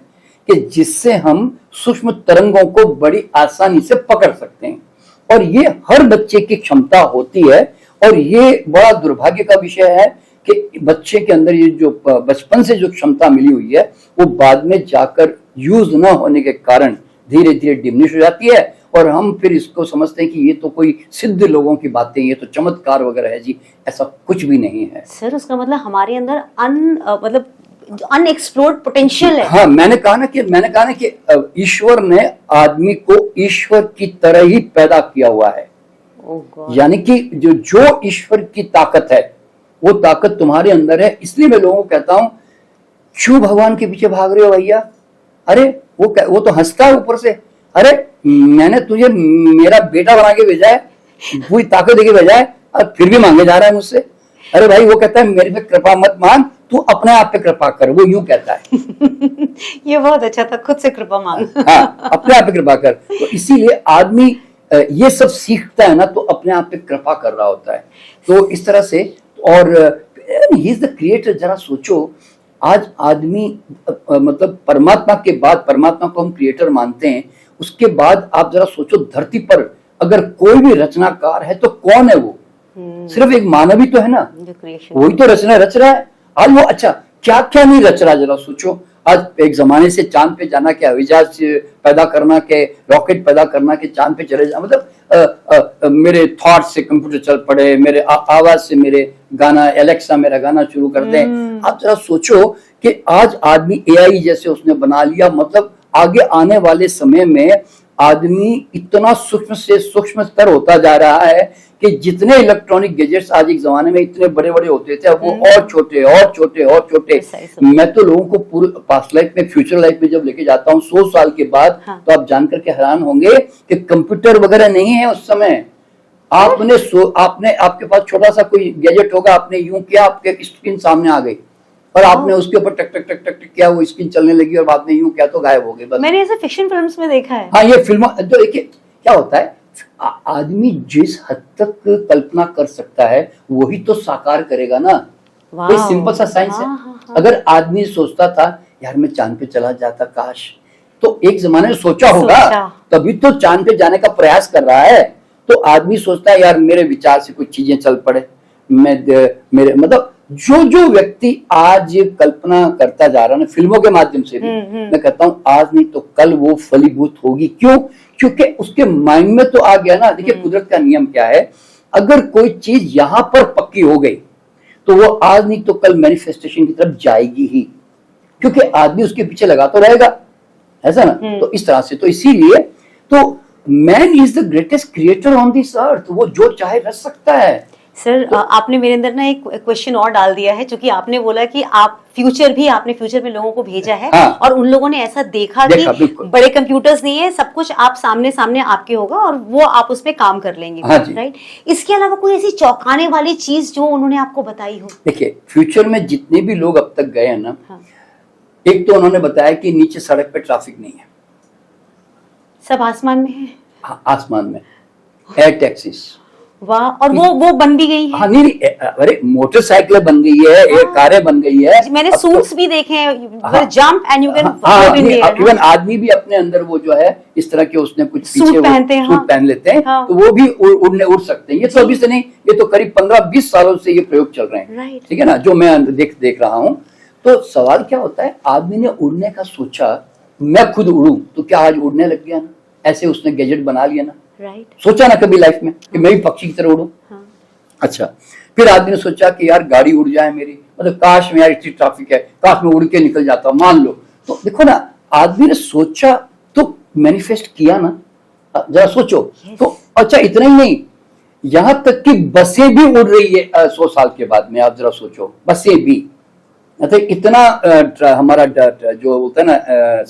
कि जिससे हम सूक्ष्म तरंगों को बड़ी आसानी से पकड़ सकते हैं, और ये हर बच्चे की क्षमता होती है। और ये बड़ा दुर्भाग्य का विषय है कि बच्चे के अंदर ये जो बचपन से जो क्षमता मिली हुई है, वो बाद में जाकर यूज न होने के कारण धीरे धीरे डिमिनिश हो जाती है। और हम फिर इसको समझते हैं कि ये तो कोई सिद्ध लोगों की बातें, ये तो चमत्कार वगैरह है जी। ऐसा कुछ भी नहीं है सर। उसका मतलब हमारे अंदर मतलब अनएक्सप्लोर्ड पोटेंशियल है। हाँ, मैंने कहा ना कि ईश्वर ने आदमी को ईश्वर की तरह ही पैदा किया हुआ है। Oh God. यानी कि जो ईश्वर की ताकत है, वो ताकत तुम्हारे अंदर है। इसलिए मैं लोगों को कहता हूं, क्यों भगवान के पीछे भाग रहे हो भैया? अरे वो तो हंसता है ऊपर से, अरे मैंने तुझे मेरा बेटा बना के भेजा है, पूरी ताकत देके भेजा है, और फिर भी मांगे जा रहा है मुझसे। अरे भाई, वो कहता है मेरे पे कृपा मत मांग, तू अपने आप पे कृपा कर, वो यूं कहता है। ये बहुत अच्छा था, खुद से कृपा मांग। हाँ, अपने आप पे कृपा कर। तो इसीलिए आदमी ये सब सीखता है ना, तो अपने आप पे कृपा कर रहा होता है। तो इस तरह से, और ही इज द क्रिएटर। जरा सोचो, आज आदमी मतलब परमात्मा के बाद, परमात्मा को हम क्रिएटर मानते हैं, उसके बाद आप जरा सोचो, धरती पर अगर कोई भी रचनाकार है तो कौन है वो? सिर्फ एक मानव ही तो है ना, वही तो रचना रच रहा है। आज वो अच्छा क्या क्या नहीं रच रहा, जरा सोचो। आज एक जमाने से चांद पे जाना के, हवाई जहाज पैदा करना के, रॉकेट पैदा करना के, चांद पे चले जाना, मतलब मेरे थॉट से कंप्यूटर चल पड़े, मेरे आवाज से मेरे गाना, एलेक्सा मेरा गाना शुरू कर दे। आप जरा सोचो कि आज आदमी एआई जैसे उसने बना लिया। मतलब आगे आने वाले समय में आदमी इतना सूक्ष्म से सूक्ष्मतर होता जा रहा है कि जितने इलेक्ट्रॉनिक गैजेट्स आज एक जमाने में इतने बड़े बड़े होते थे, अब वो और छोटे और छोटे और छोटे। मैं तो लोगों को पूरे पास्ट लाइफ में, फ्यूचर लाइफ में जब लेके जाता हूँ 100 साल के बाद, तो आप जानकर के हैरान होंगे कि कंप्यूटर वगैरह नहीं है उस समय। आपने आपके पास छोटा सा कोई गैजेट होगा, आपने यूं किया, आपके स्क्रीन सामने आ गई, और आपने उसके ऊपर टक टक टक टक टक किया, वो स्क्रीन चलने लगी, और बाद में यूं किया तो गायब हो गई। बस मैंने ऐसे फिक्शन फिल्म्स में देखा है। हाँ, ये फिल्म तो देखिए क्या होता है, आदमी जिस हद तक कल्पना कर सकता है वही तो साकार करेगा ना। कोई सिंपल सा साइंस है। अगर आदमी सोचता था यार मैं चांद पे चला जाता काश, तो एक जमाने में सोचा होगा, तभी तो चांद पे जाने का प्रयास कर रहा है। तो आदमी सोचता है यार मेरे विचार से कुछ चीजें चल पड़े, मेरे मतलब जो व्यक्ति आज कल्पना करता जा रहा है ना, फिल्मों के माध्यम से भी, मैं कहता हूँ आज नहीं तो कल वो फलीभूत होगी। क्यों? क्योंकि उसके माइंड में तो आ गया ना। देखिए कुदरत का नियम क्या है, अगर कोई चीज यहां पर पक्की हो गई तो वो आज नहीं तो कल मैनिफेस्टेशन की तरफ जाएगी ही, क्योंकि आदमी उसके पीछे लगा तो रहेगा, ऐसा ना। तो इस तरह से, तो इसीलिए तो man is the greatest creator on this earth. वो जो चाहे रच सकता है। सर आपने मेरे अंदर ना एक क्वेश्चन और डाल दिया है, क्योंकि आपने बोला कि आपने फ्यूचर में लोगों को भेजा है। हाँ। और उन लोगों ने ऐसा देखा कि बड़े कंप्यूटर्स नहीं है, सब कुछ आप सामने सामने आपके होगा और वो आप उस पर काम कर लेंगे। हाँ, राइट। इसके अलावा कोई ऐसी चौंकाने वाली चीज जो उन्होंने आपको बताई हो? देखिए फ्यूचर में जितने भी लोग अब तक गए हैं ना, हाँ। एक तो उन्होंने बताया कि नीचे सड़क पे ट्रैफिक नहीं है, सब आसमान में है। हाँ, आसमान में एयर टैक्सीज। वाह, और वो बन भी गई है। हाँ नहीं, अरे मोटरसाइकिल बन गई है, एक कारें बन गई है। मैंने अब सूट्स तो, भी देखे हैं, हाँ, जंप एंड यू कैन हाँ, इवन इवन आदमी भी अपने अंदर वो जो है इस तरह के उसने कुछ सूट पीछे पहनते हैं, सूट हाँ। पहन लेते हैं, हाँ। तो वो भी उड़ सकते हैं। ये तो अभी से नहीं, ये तो करीब 15-20 सालों से ये प्रयोग चल रहे हैं, Right. ठीक है ना, जो मैं देख रहा हूँ। तो सवाल क्या होता है, आदमी ने उड़ने का सोचा, मैं खुद उड़ूं, तो क्या आज उड़ने लग गया ना, ऐसे उसने गैजेट बना लिया ना, राइट, सोचा ना कभी लाइफ में कि मैं भी पक्षी की तरह उड़ूं। हाँ, अच्छा, फिर आदमी ने सोचा कि यार गाड़ी उड़ जाए मेरी, मतलब काश में यार इतनी ट्रैफिक है, काश मैं उड़ के निकल जाता, मान लो। तो देखो ना, आदमी ने सोचा तो मैनिफेस्ट किया ना, जरा सोचो। तो अच्छा, इतना ही नहीं, यहां तक कि बसें भी उड़ रही है 100 साल के बाद में, आप जरा सोचो, बसें भी, मतलब इतना हमारा जो होता है ना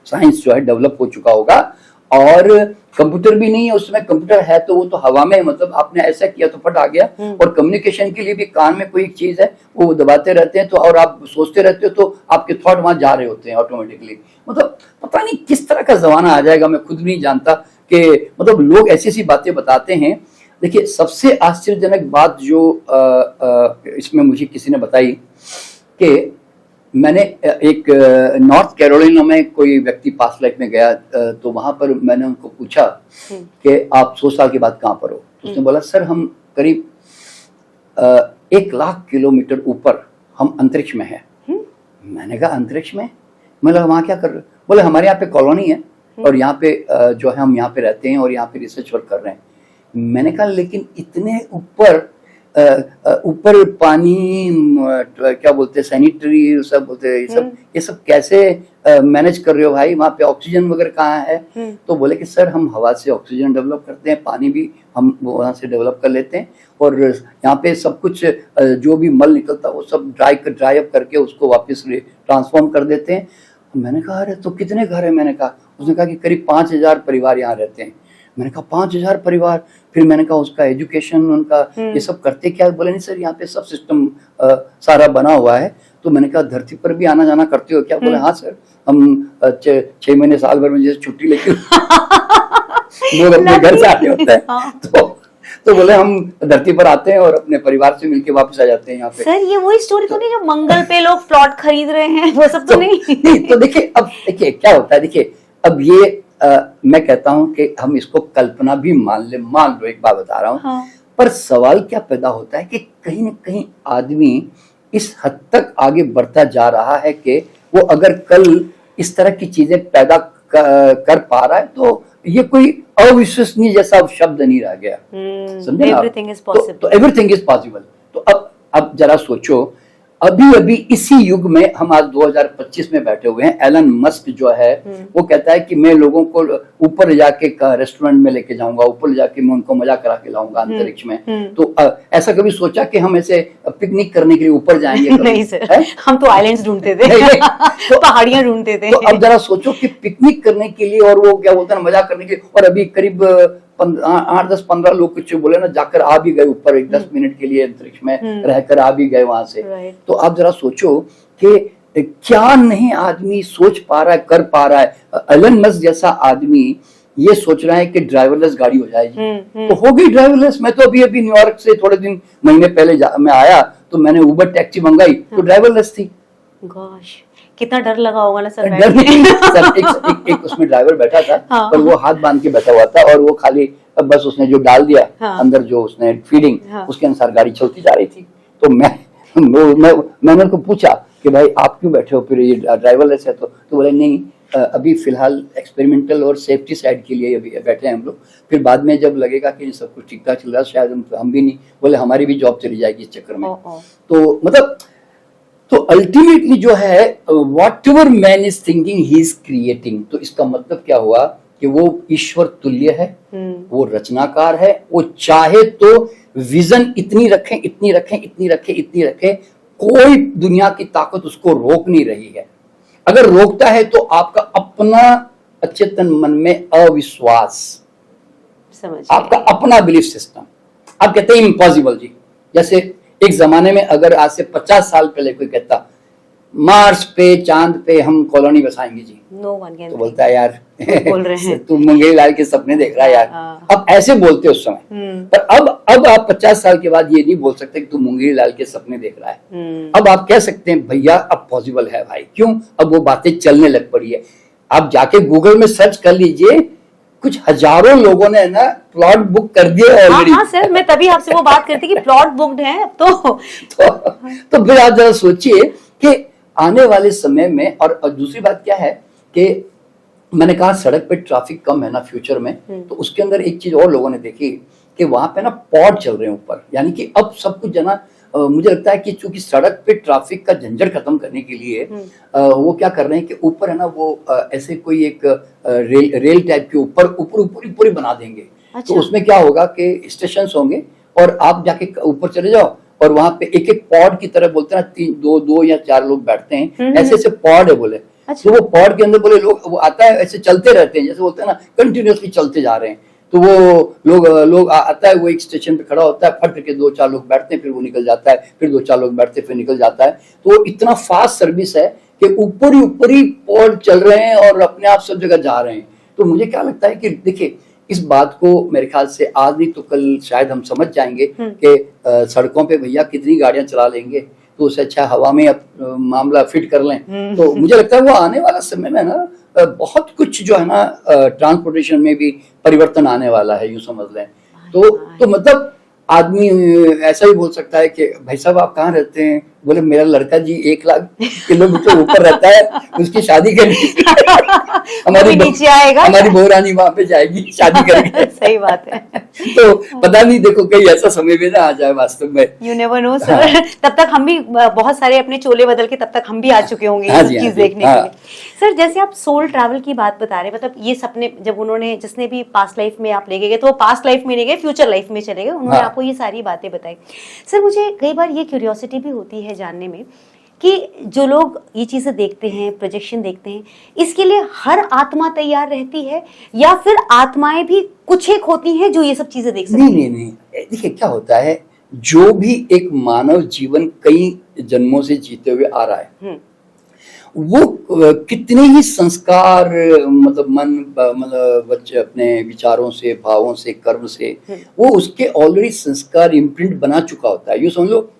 साइंस जो है डेवलप हो चुका होगा। और कंप्यूटर भी नहीं है उसमें, कंप्यूटर है तो वो तो हवा में, मतलब आपने ऐसा किया तो फट आ गया। और कम्युनिकेशन के लिए भी कान में कोई चीज है, वो दबाते रहते हैं तो, और आप सोचते रहते हो तो आपके थॉट वहां जा रहे होते हैं ऑटोमेटिकली। मतलब पता नहीं किस तरह का जमाना आ जाएगा, मैं खुद नहीं जानता कि मतलब लोग ऐसी ऐसी बातें बताते हैं। देखिए, सबसे आश्चर्यजनक बात जो इसमें मुझे किसी ने बताई कि मैंने एक नॉर्थ कैरोलिना में कोई व्यक्ति पास्ट लाइफ में गया, तो वहां पर मैंने उनको पूछा कि आप 100 साल के बाद कहाँ पर हो। उसने बोला, सर हम करीब 1 लाख किलोमीटर ऊपर हम अंतरिक्ष में हैं। मैंने कहा अंतरिक्ष में, मतलब वहां क्या कर रहे हो? बोले हमारे यहाँ पे कॉलोनी है और यहाँ पे जो है हम यहाँ पे रहते हैं और यहाँ पे रिसर्च वर्क कर रहे हैं। मैंने कहा लेकिन इतने ऊपर ऊपर पानी, क्या बोलते हैं, सैनिटरी सब बोलते हैं, ये सब कैसे मैनेज कर रहे हो भाई, वहाँ पे ऑक्सीजन वगैरह कहाँ है? तो बोले कि सर हम हवा से ऑक्सीजन डेवलप करते हैं, पानी भी हम वहाँ से डेवलप कर लेते हैं, और यहाँ पे सब कुछ जो भी मल निकलता है वो सब ड्राई अप करके उसको वापस ट्रांसफॉर्म कर देते हैं। मैंने कहा अरे तो कितने घर है? मैंने कहा, उसने कहा कि करीब 5000 परिवार यहाँ रहते हैं। मैंने कहा 5000 परिवार? फिर मैंने कहा उसका एजुकेशन उनका ये सब करते क्या? बोले नहीं सर यहाँ पे सब सिस्टम सारा बना हुआ है। तो मैंने कहा धरती पर भी आना जाना करते हो क्या? बोले हाँ सर, हम 6 महीने साल भर में जैसे छुट्टी लेके लोग अपने घर से आते होते हैं, तो बोले हम धरती पर आते हैं और अपने परिवार से मिलके वापस आ जाते हैं यहाँ पे। सर ये वही स्टोरी तो नहीं जो मंगल पे लोग प्लॉट खरीद रहे हैं, वो सब तो नहीं? तो देखिए, अब देखिए क्या होता है, देखिए अब ये मैं कहता हूं कि हम इसको कल्पना भी मान लो, एक बात बता रहा हूं। हाँ। पर सवाल क्या पैदा होता है कि कहीं न कहीं आदमी इस हद तक आगे बढ़ता जा रहा है कि वो अगर कल इस तरह की चीजें पैदा कर पा रहा है तो ये कोई अविश्वसनीय जैसा शब्द नहीं रह गया। समझे ना? Everything is possible. तो एवरीथिंग इज पॉसिबल। तो अब जरा सोचो, अभी इसी युग में हम आज 2025 में बैठे हुए हैं। एलन मस्क जो है वो कहता है कि मैं लोगों को ऊपर ले जाके रेस्टोरेंट में लेके जाऊंगा, ऊपर ले जाके मैं उनको मजा करा के लाऊंगा अंतरिक्ष में। तो ऐसा कभी सोचा कि हम ऐसे पिकनिक करने के लिए ऊपर जाएंगे? नहीं सर, हम तो आइलैंड्स ढूंढते थे, तो पहाड़ियां ढूंढते थे। तो अब जरा सोचो कि पिकनिक करने के लिए और वो क्या बोलते हैं मजा करने के लिए, और अभी करीब 8-10-15 लोग कुछ बोले ना जाकर आ भी गए ऊपर, 10 मिनट के लिए अंतरिक्ष में रहकर आ भी गए वहां से। तो आप जरा सोचो कि क्या नहीं आदमी सोच पा रहा है, कर पा रहा है। एलन मस्क जैसा आदमी ये सोच रहा है कि ड्राइवरलेस गाड़ी हो जाएगी, तो हो गई ड्राइवरलेस। मैं तो अभी न्यूयॉर्क से थोड़े महीने पहले मैं आया तो मैंने उबर टैक्सी मंगाई तो ड्राइवरलेस थी। गॉश, कितना डर लगा होगा ना सर? डर नहीं सर, एक उसमें ड्राइवर बैठा था। हाँ। पर वो हाथ बांध के बैठा हुआ था और वो खाली बस उसने जो डाल दिया। हाँ। अंदर जो उसने फीडिंग। हाँ। उसके अनुसार गाड़ी चलती जा रही थी। तो मैंने उनको पूछा कि भाई आप क्यों बैठे हो, फिर ये ड्राइवरलेस है? तो बोले नहीं, अभी फिलहाल एक्सपेरिमेंटल और सेफ्टी साइड के लिए अभी बैठे हैं हम लोग, फिर बाद में जब लगेगा कि सब कुछ ठीक ठाक चल रहा है शायद हम भी नहीं, बोले हमारी भी जॉब चली जाएगी इस चक्कर में। तो मतलब तो अल्टीमेटली जो है what ever man is thinking he is creating. तो इसका मतलब क्या हुआ कि वो ईश्वर तुल्य है, वो रचनाकार है। वो चाहे तो विजन इतनी रखे, कोई दुनिया की ताकत उसको रोक नहीं रही है। अगर रोकता है तो आपका अपना अचेतन मन में अविश्वास, आपका अपना बिलीफ सिस्टम। आप कहते हैं इम्पॉसिबल जी। जैसे एक जमाने में अगर आज से 50 साल पहले कोई कहता मार्स पे, चांद पे हम कॉलोनी बसाएंगे जी। No one can. तो बोलता है यार बोल रहे हैं तू मुंगेरी लाल के सपने देख रहा है यार। हाँ। अब ऐसे बोलते उस समय, पर अब आप 50 साल के बाद ये नहीं बोल सकते कि तू मुंगेरी लाल के सपने देख रहा है। अब आप कह सकते हैं भैया अब पॉसिबल है भाई, क्यों? अब वो बातें चलने लग पड़ी है। आप जाके गूगल में सर्च कर लीजिए, कुछ हजारों लोगों ने ना प्लॉट बुक कर दिए ऑलरेडी। हाँ सर, मैं तभी आपसे वो बात करती कि प्लॉट बुक्ड है अब तो फिर आप जरा सोचिए कि आने वाले समय में, और दूसरी बात क्या है कि मैंने कहा सड़क पे ट्रैफिक कम है ना फ्यूचर में, तो उसके अंदर एक चीज और लोगों ने देखी कि वहां पे ना पॉड चल रहे हैं ऊपर, यानी कि अब सब कुछ जना मुझे लगता है कि चूंकि सड़क पे ट्रैफिक का झंझट खत्म करने के लिए वो क्या कर रहे हैं कि ऊपर है ना वो ऐसे कोई एक रेल टाइप के ऊपर ऊपर बना देंगे। अच्छा। तो उसमें क्या होगा कि स्टेशन होंगे और आप जाके ऊपर चले जाओ और वहां पे एक एक पॉड की तरह बोलते हैं ना, दो या 4 लोग बैठते हैं, ऐसे ऐसे पॉड है बोले। अच्छा। तो वो पॉड के अंदर बोले लोग, वो आता है ऐसे चलते रहते हैं, जैसे बोलते हैं ना कंटिन्यूअसली चलते जा रहे हैं। तो वो लोग आता है, वो एक स्टेशन पे खड़ा होता है, फट के 2-4 लोग बैठते हैं, फिर वो निकल जाता है, फिर 2-4 लोग बैठते हैं, फिर निकल जाता है। तो इतना फास्ट सर्विस है कि ऊपर ही पॉड चल रहे हैं और अपने आप सब जगह जा रहे हैं। तो मुझे क्या लगता है कि देखिए इस बात को मेरे ख्याल से आज नहीं तो कल शायद हम समझ जाएंगे कि सड़कों पे भैया कितनी गाड़ियां चला लेंगे, तो उससे अच्छा हवा में मामला फिट कर लें। तो मुझे लगता है वो आने वाला समय में ना बहुत कुछ जो है ना ट्रांसपोर्टेशन में भी परिवर्तन आने वाला है, यूं समझ लें। तो मतलब आदमी ऐसा ही बोल सकता है कि भाई साहब आप कहाँ रहते हैं? बोले मेरा लड़का जी 1 लाख किलोमीटर ऊपर रहता है, उसकी शादी करनी हमारी नीचे आएगा, हमारी बहुरानी वहां पे जाएगी शादी करके। सही बात है। तो पता नहीं, देखो कहीं ऐसा समय भी ना आ जाए वास्तव में। You never know sir. तब तक हम भी बहुत सारे अपने चोले बदल के तब तक हम भी आ चुके होंगे ये चीज देखने के लिए। सर जैसे आप सोल ट्रैवल की बात बता रहे, मतलब ये सपने जब उन्होंने, जिसने भी पास्ट लाइफ में आप ले गए तो वो पास्ट लाइफ में नहीं गए, फ्यूचर लाइफ में चले गए, उन्होंने आपको ये सारी बातें बताई। सर मुझे कई बार ये क्यूरियोसिटी भी होती है जानने में कि जो लोग ये चीजें देखते हैं, प्रोजेक्शन देखते हैं, इसके लिए हर आत्मा तैयार रहती है या फिर आत्माएं भी कुछ एक होती हैं जो ये सब चीजें देख सकती हैं? नहीं, देखिए क्या होता है, जो भी एक मानव जीवन कई जन्मों से जीते हुए आ रहा है, वो कितने ही संस्कार मतलब मतलब बच्चे अपने विचारों से, भावों से, कर्म से, वो उसके ऑलरेडी संस्कार इम्प्रिंट बना चुका होता है। यूं समझो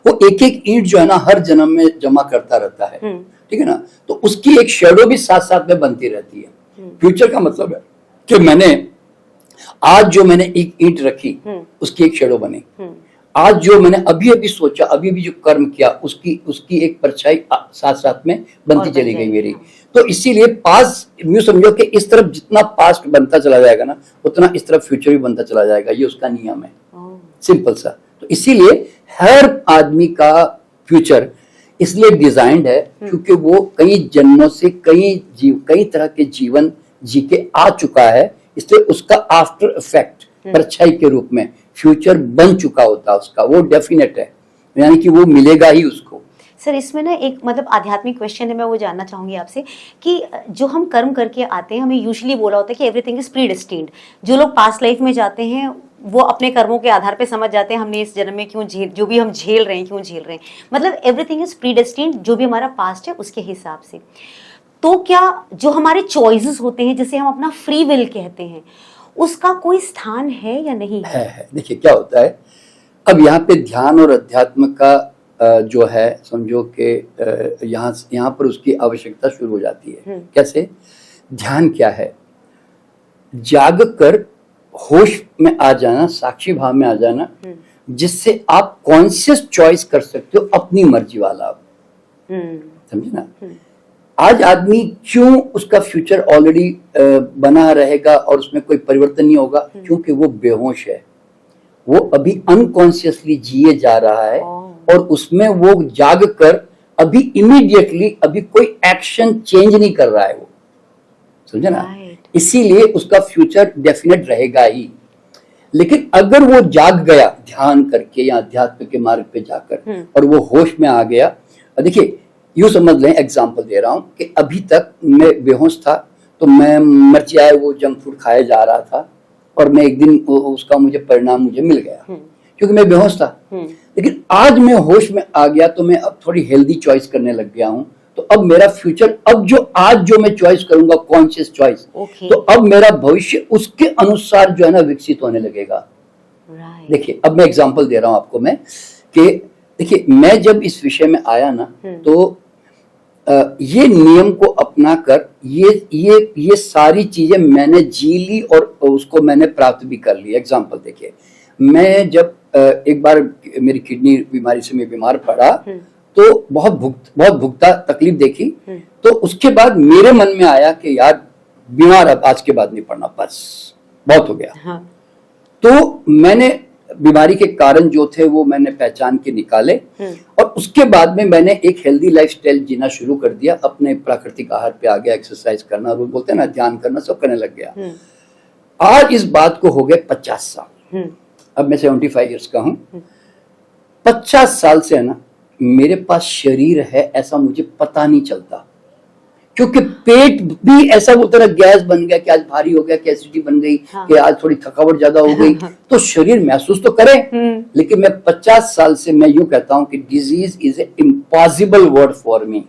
वो एक एक ईंट जो है ना हर जन्म में जमा करता रहता है, ठीक है ना। तो उसकी एक शेडो भी साथ साथ में बनती रहती है। फ्यूचर का मतलब है कि आज जो मैंने एक ईंट रखी उसकी एक शेडो बनी, आज जो मैंने अभी सोचा, अभी जो कर्म किया, उसकी एक परछाई साथ साथ में बनती चली गई मेरी। तो इसीलिए पास्ट, यूं समझो कि इस तरफ जितना पास्ट बनता चला जाएगा ना, उतना इस तरफ फ्यूचर भी बनता चला जाएगा। ये उसका नियम है, सिंपल सा। तो इसीलिए हर आदमी का फ्यूचर इसलिए डिजाइंड है क्योंकि वो कई जन्मों से कई तरह के जीवन जी के आ चुका है, इसलिए उसका आफ्टर इफेक्ट परछाई के रूप में फ्यूचर बन चुका होता है उसका, वो डेफिनेट है, यानी कि वो मिलेगा ही उसको। सर इसमें ना एक मतलब आध्यात्मिक क्वेश्चन है, मैं वो जानना चाहूंगी आपसे कि जो हम कर्म करके आते हैं, हमें यूजुअली बोला होता है कि एवरीथिंग इज प्रीडेस्टिन्ड। जो लोग पास्ट लाइफ में जाते हैं वो अपने कर्मों के आधार पे समझ जाते हैं हमने इस जन्म में जो भी हम झेल रहे हैं क्यों झेल रहे हैं, मतलब एवरीथिंग इज प्रीडेस्टिन्ड, जो भी हमारा पास्ट है उसके हिसाब से। तो क्या जो हमारे चॉइसेस होते हैं, जिसे हम अपना फ्री विल कहते हैं, उसका कोई स्थान है या नहीं है? देखिए क्या होता है, अब यहाँ पे ध्यान और अध्यात्म का जो है समझो कि यहाँ पर उसकी आवश्यकता शुरू हो जाती है। कैसे? ध्यान क्या है? जाग कर होश में आ जाना, साक्षी भाव में आ जाना, जिससे आप कॉन्शियस चॉइस कर सकते हो अपनी मर्जी वाला। समझे ना? आज आदमी क्यों उसका फ्यूचर ऑलरेडी बना रहेगा और उसमें कोई परिवर्तन नहीं होगा? क्योंकि वो बेहोश है, वो अभी अनकॉन्शियसली जिए जा रहा है और उसमें वो जाग कर अभी इमीडिएटली अभी कोई एक्शन चेंज नहीं कर रहा है वो, समझे ना? इसीलिए उसका फ्यूचर डेफिनेट रहेगा ही। लेकिन अगर वो जाग गया ध्यान करके या अध्यात्म के मार्ग पे जाकर और वो होश में आ गया, देखिए यूं समझ लें, एग्जांपल दे रहा हूं कि अभी तक मैं बेहोश था, तो मैं मर्जी आए वो जंक फूड खाया जा रहा था और मैं एक दिन उसका मुझे परिणाम मिल गया क्योंकि मैं बेहोश था। लेकिन आज मैं होश में आ गया तो मैं अब थोड़ी हेल्दी चॉइस करने लग गया हूं। तो अब मेरा फ्यूचर, अब जो आज जो मैं चॉइस करूंगा कॉन्शियस चॉइस, तो अब मेरा भविष्य उसके अनुसार जो है ना विकसित होने लगेगा। देखिए अब मैं एग्जांपल दे रहा हूं आपको मैं कि देखिए मैं जब इस विषय में आया ना तो ये नियम को अपनाकर ये सारी चीजें मैंने जी ली और उसको मैंने प्राप्त भी कर ली। एग्जांपल देखिए, मैं जब एक बार मेरी किडनी बीमारी से मैं बीमार पड़ा तो बहुत भुगता तकलीफ देखी। तो उसके बाद मेरे मन में आया कि यार बीमार अब आज के बाद नहीं पड़ना, बस बहुत हो गया। हाँ। तो मैंने बीमारी के कारण जो थे वो मैंने पहचान के निकाले और उसके बाद में मैंने एक हेल्दी लाइफस्टाइल जीना शुरू कर दिया, अपने प्राकृतिक आहार पे आ गया, एक्सरसाइज करना, रोज बोलते हैं ना ध्यान करना, सब करने लग गया। आज इस बात को हो गए 50 साल। अब मैं 75 ईयर्स का हूं। 50 साल से है ना मेरे पास शरीर है ऐसा मुझे पता नहीं चलता, क्योंकि पेट भी ऐसा बोलता ना गैस बन गया कि आज भारी हो गया, कि एसिडिटी बन गई, कि आज थोड़ी थकावट ज्यादा हो गई। तो शरीर महसूस तो करे, लेकिन मैं 50 साल से मैं यूं कहता हूं कि disease is a impossible word for me.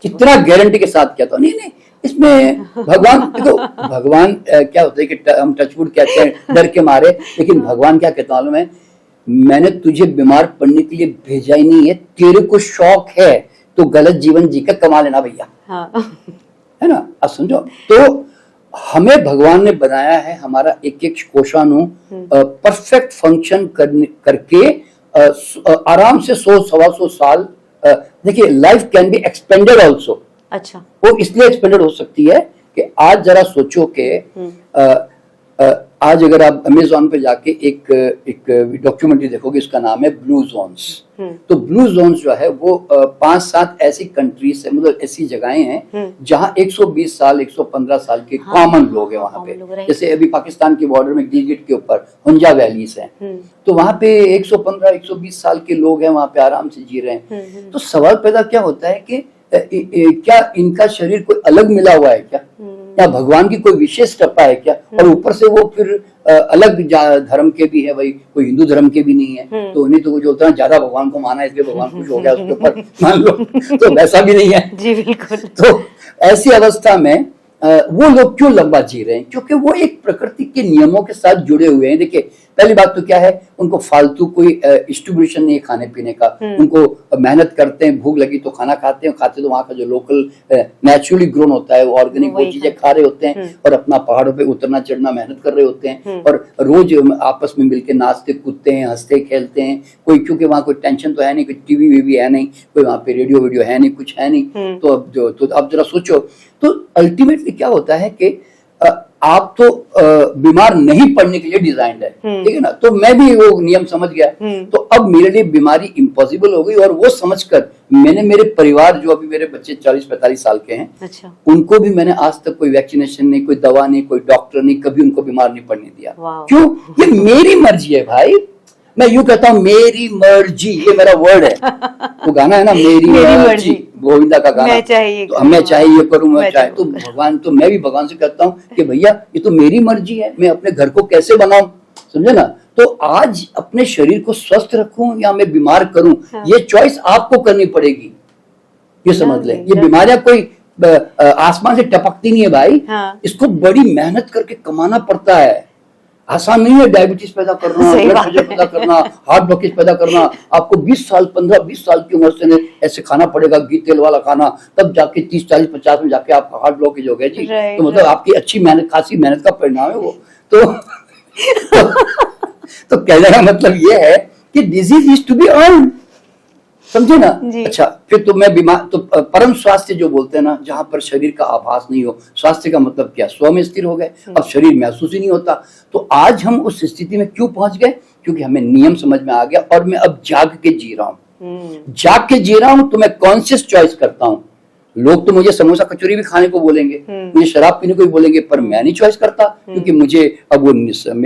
इतना गारंटी के साथ कहता हूं, नहीं इसमें भगवान देखो, भगवान क्या होता है कि हम टचवुड कहते हैं डर के मारे, लेकिन भगवान क्या कहता मालूम है, मैंने तुझे बीमार पड़ने के लिए भेजा ही नहीं है, तेरे को शौक है तो गलत जीवन जी का कमा लेना भैया। हाँ। है ना, अब समझो। तो हमें भगवान ने बनाया है, हमारा एक एक कोशानु परफेक्ट फंक्शन करके आराम से 100-125 साल। देखिए life can be expanded also. अच्छा, वो इसलिए एक्सपेंडेड हो सकती है कि आज जरा सोचो कि आज अगर आप अमेज़न पे जाके एक डॉक्यूमेंट्री देखोगे, उसका नाम है ब्लू जोन्स। तो ब्लू जोन्स जो है वो 5-7 ऐसी कंट्रीज है, मतलब ऐसी जगहें हैं जहां 120 साल 115 साल के कॉमन लोग हैं वहां पे। जैसे अभी पाकिस्तान के बॉर्डर में गिलगिट के ऊपर हुंजा वैलीज है, तो वहां पे 115-120 साल के लोग हैं, वहां पे आराम से जी रहे हैं। तो सवाल पैदा क्या होता है कि क्या इनका शरीर कोई अलग मिला हुआ है क्या, या भगवान की कोई विशेष कृपा है क्या? और ऊपर से वो फिर अलग धर्म के भी है भाई, कोई हिंदू धर्म के भी नहीं है, तो नहीं तो वो जो होता है ज्यादा भगवान को माना इसलिए भगवान खुश हो गया उसके ऊपर मान लो, तो वैसा भी नहीं है जी। बिल्कुल। तो ऐसी अवस्था में वो लोग क्यों लंबा जी रहे हैं? क्योंकि वो एक प्रकृति के नियमों के साथ जुड़े हुए हैं। देखिए पहली बात तो क्या है, उनको फालतू कोई डिस्ट्रीब्यूशन नहीं है खाने पीने का। उनको मेहनत करते हैं, भूख लगी तो खाना खाते हैं, खाते तो वहाँ का जो लोकल नेचुरली ग्रोन होता है वो ऑर्गेनिक वो चीजें खा रहे होते हैं, और अपना पहाड़ों पे उतरना चढ़ना मेहनत कर रहे होते हैं, और रोज आपस में मिलकर नाचते कूदते हैं, हंसते खेलते हैं। कोई क्योंकि वहाँ कोई टेंशन तो है नहीं, कोई टीवी वीवी है नहीं, कोई वहाँ पे रेडियो वीडियो है नहीं, कुछ है नहीं। तो अब जरा सोचो, तो अल्टीमेटली क्या होता है कि आप तो बीमार नहीं पड़ने के लिए डिजाइंड है, ठीक है ना। तो मैं भी वो नियम समझ गया, तो अब मेरे लिए बीमारी इम्पॉसिबल हो गई। और वो समझकर मैंने मेरे परिवार, जो अभी मेरे बच्चे 40-45 साल के हैं, अच्छा, उनको भी मैंने आज तक कोई वैक्सीनेशन नहीं, कोई दवा नहीं, कोई डॉक्टर नहीं, कभी उनको बीमार नहीं पड़ने दिया। क्यों? ये मेरी मर्जी है भाई। मैं यूं कहता हूँ मेरी मर्जी, ये मेरा वर्ड है। वो गाना है ना, मेरी मर्जी, गोविंदा का गाना, तो मैं चाहे ये करूं, मैं चाहे तो भगवान, तो मैं भी भगवान से कहता हूँ कि भैया ये तो मेरी मर्जी है, मैं अपने घर को कैसे बनाऊं, समझे ना। तो आज अपने शरीर को स्वस्थ रखूं या मैं बीमार करूं, ये चॉइस आपको करनी पड़ेगी। ये समझ लें, ये बीमारियां कोई आसमान से टपकती नहीं है भाई, इसको बड़ी मेहनत करके कमाना पड़ता है। आसान नहीं है डायबिटीज पैदा करना, ब्लड प्रेशर पैदा करना, हार्ट ब्लॉकेज पैदा करना। आपको 15-20 साल की उम्र से ऐसे खाना पड़ेगा, घी तेल वाला खाना, तब जाके 30-40-50 में जाके आपका हार्ट ब्लॉकेज हो गया जी। तो मतलब आपकी अच्छी मेहनत, खासी मेहनत का परिणाम है वो। तो कहने का मतलब ये है कि disease is to be earn, समझे ना। अच्छा, फिर तो मैं बीमार, तो परम स्वास्थ्य जो बोलते हैं ना, जहां पर शरीर का आभास नहीं हो। स्वास्थ्य का मतलब क्या? स्व में स्थिर हो गए, अब शरीर महसूस ही नहीं होता। तो आज हम उस स्थिति में क्यों पहुंच गए? क्योंकि हमें नियम समझ में आ गया, और मैं अब जाग के जी रहा हूँ। जाग के जी रहा हूँ तो मैं कॉन्शियस चॉइस करता हूँ। लोग तो मुझे समोसा कचौरी भी खाने को बोलेंगे, मुझे शराब पीने को भी बोलेंगे, पर मैं नहीं चॉइस करता, क्योंकि मुझे अब वो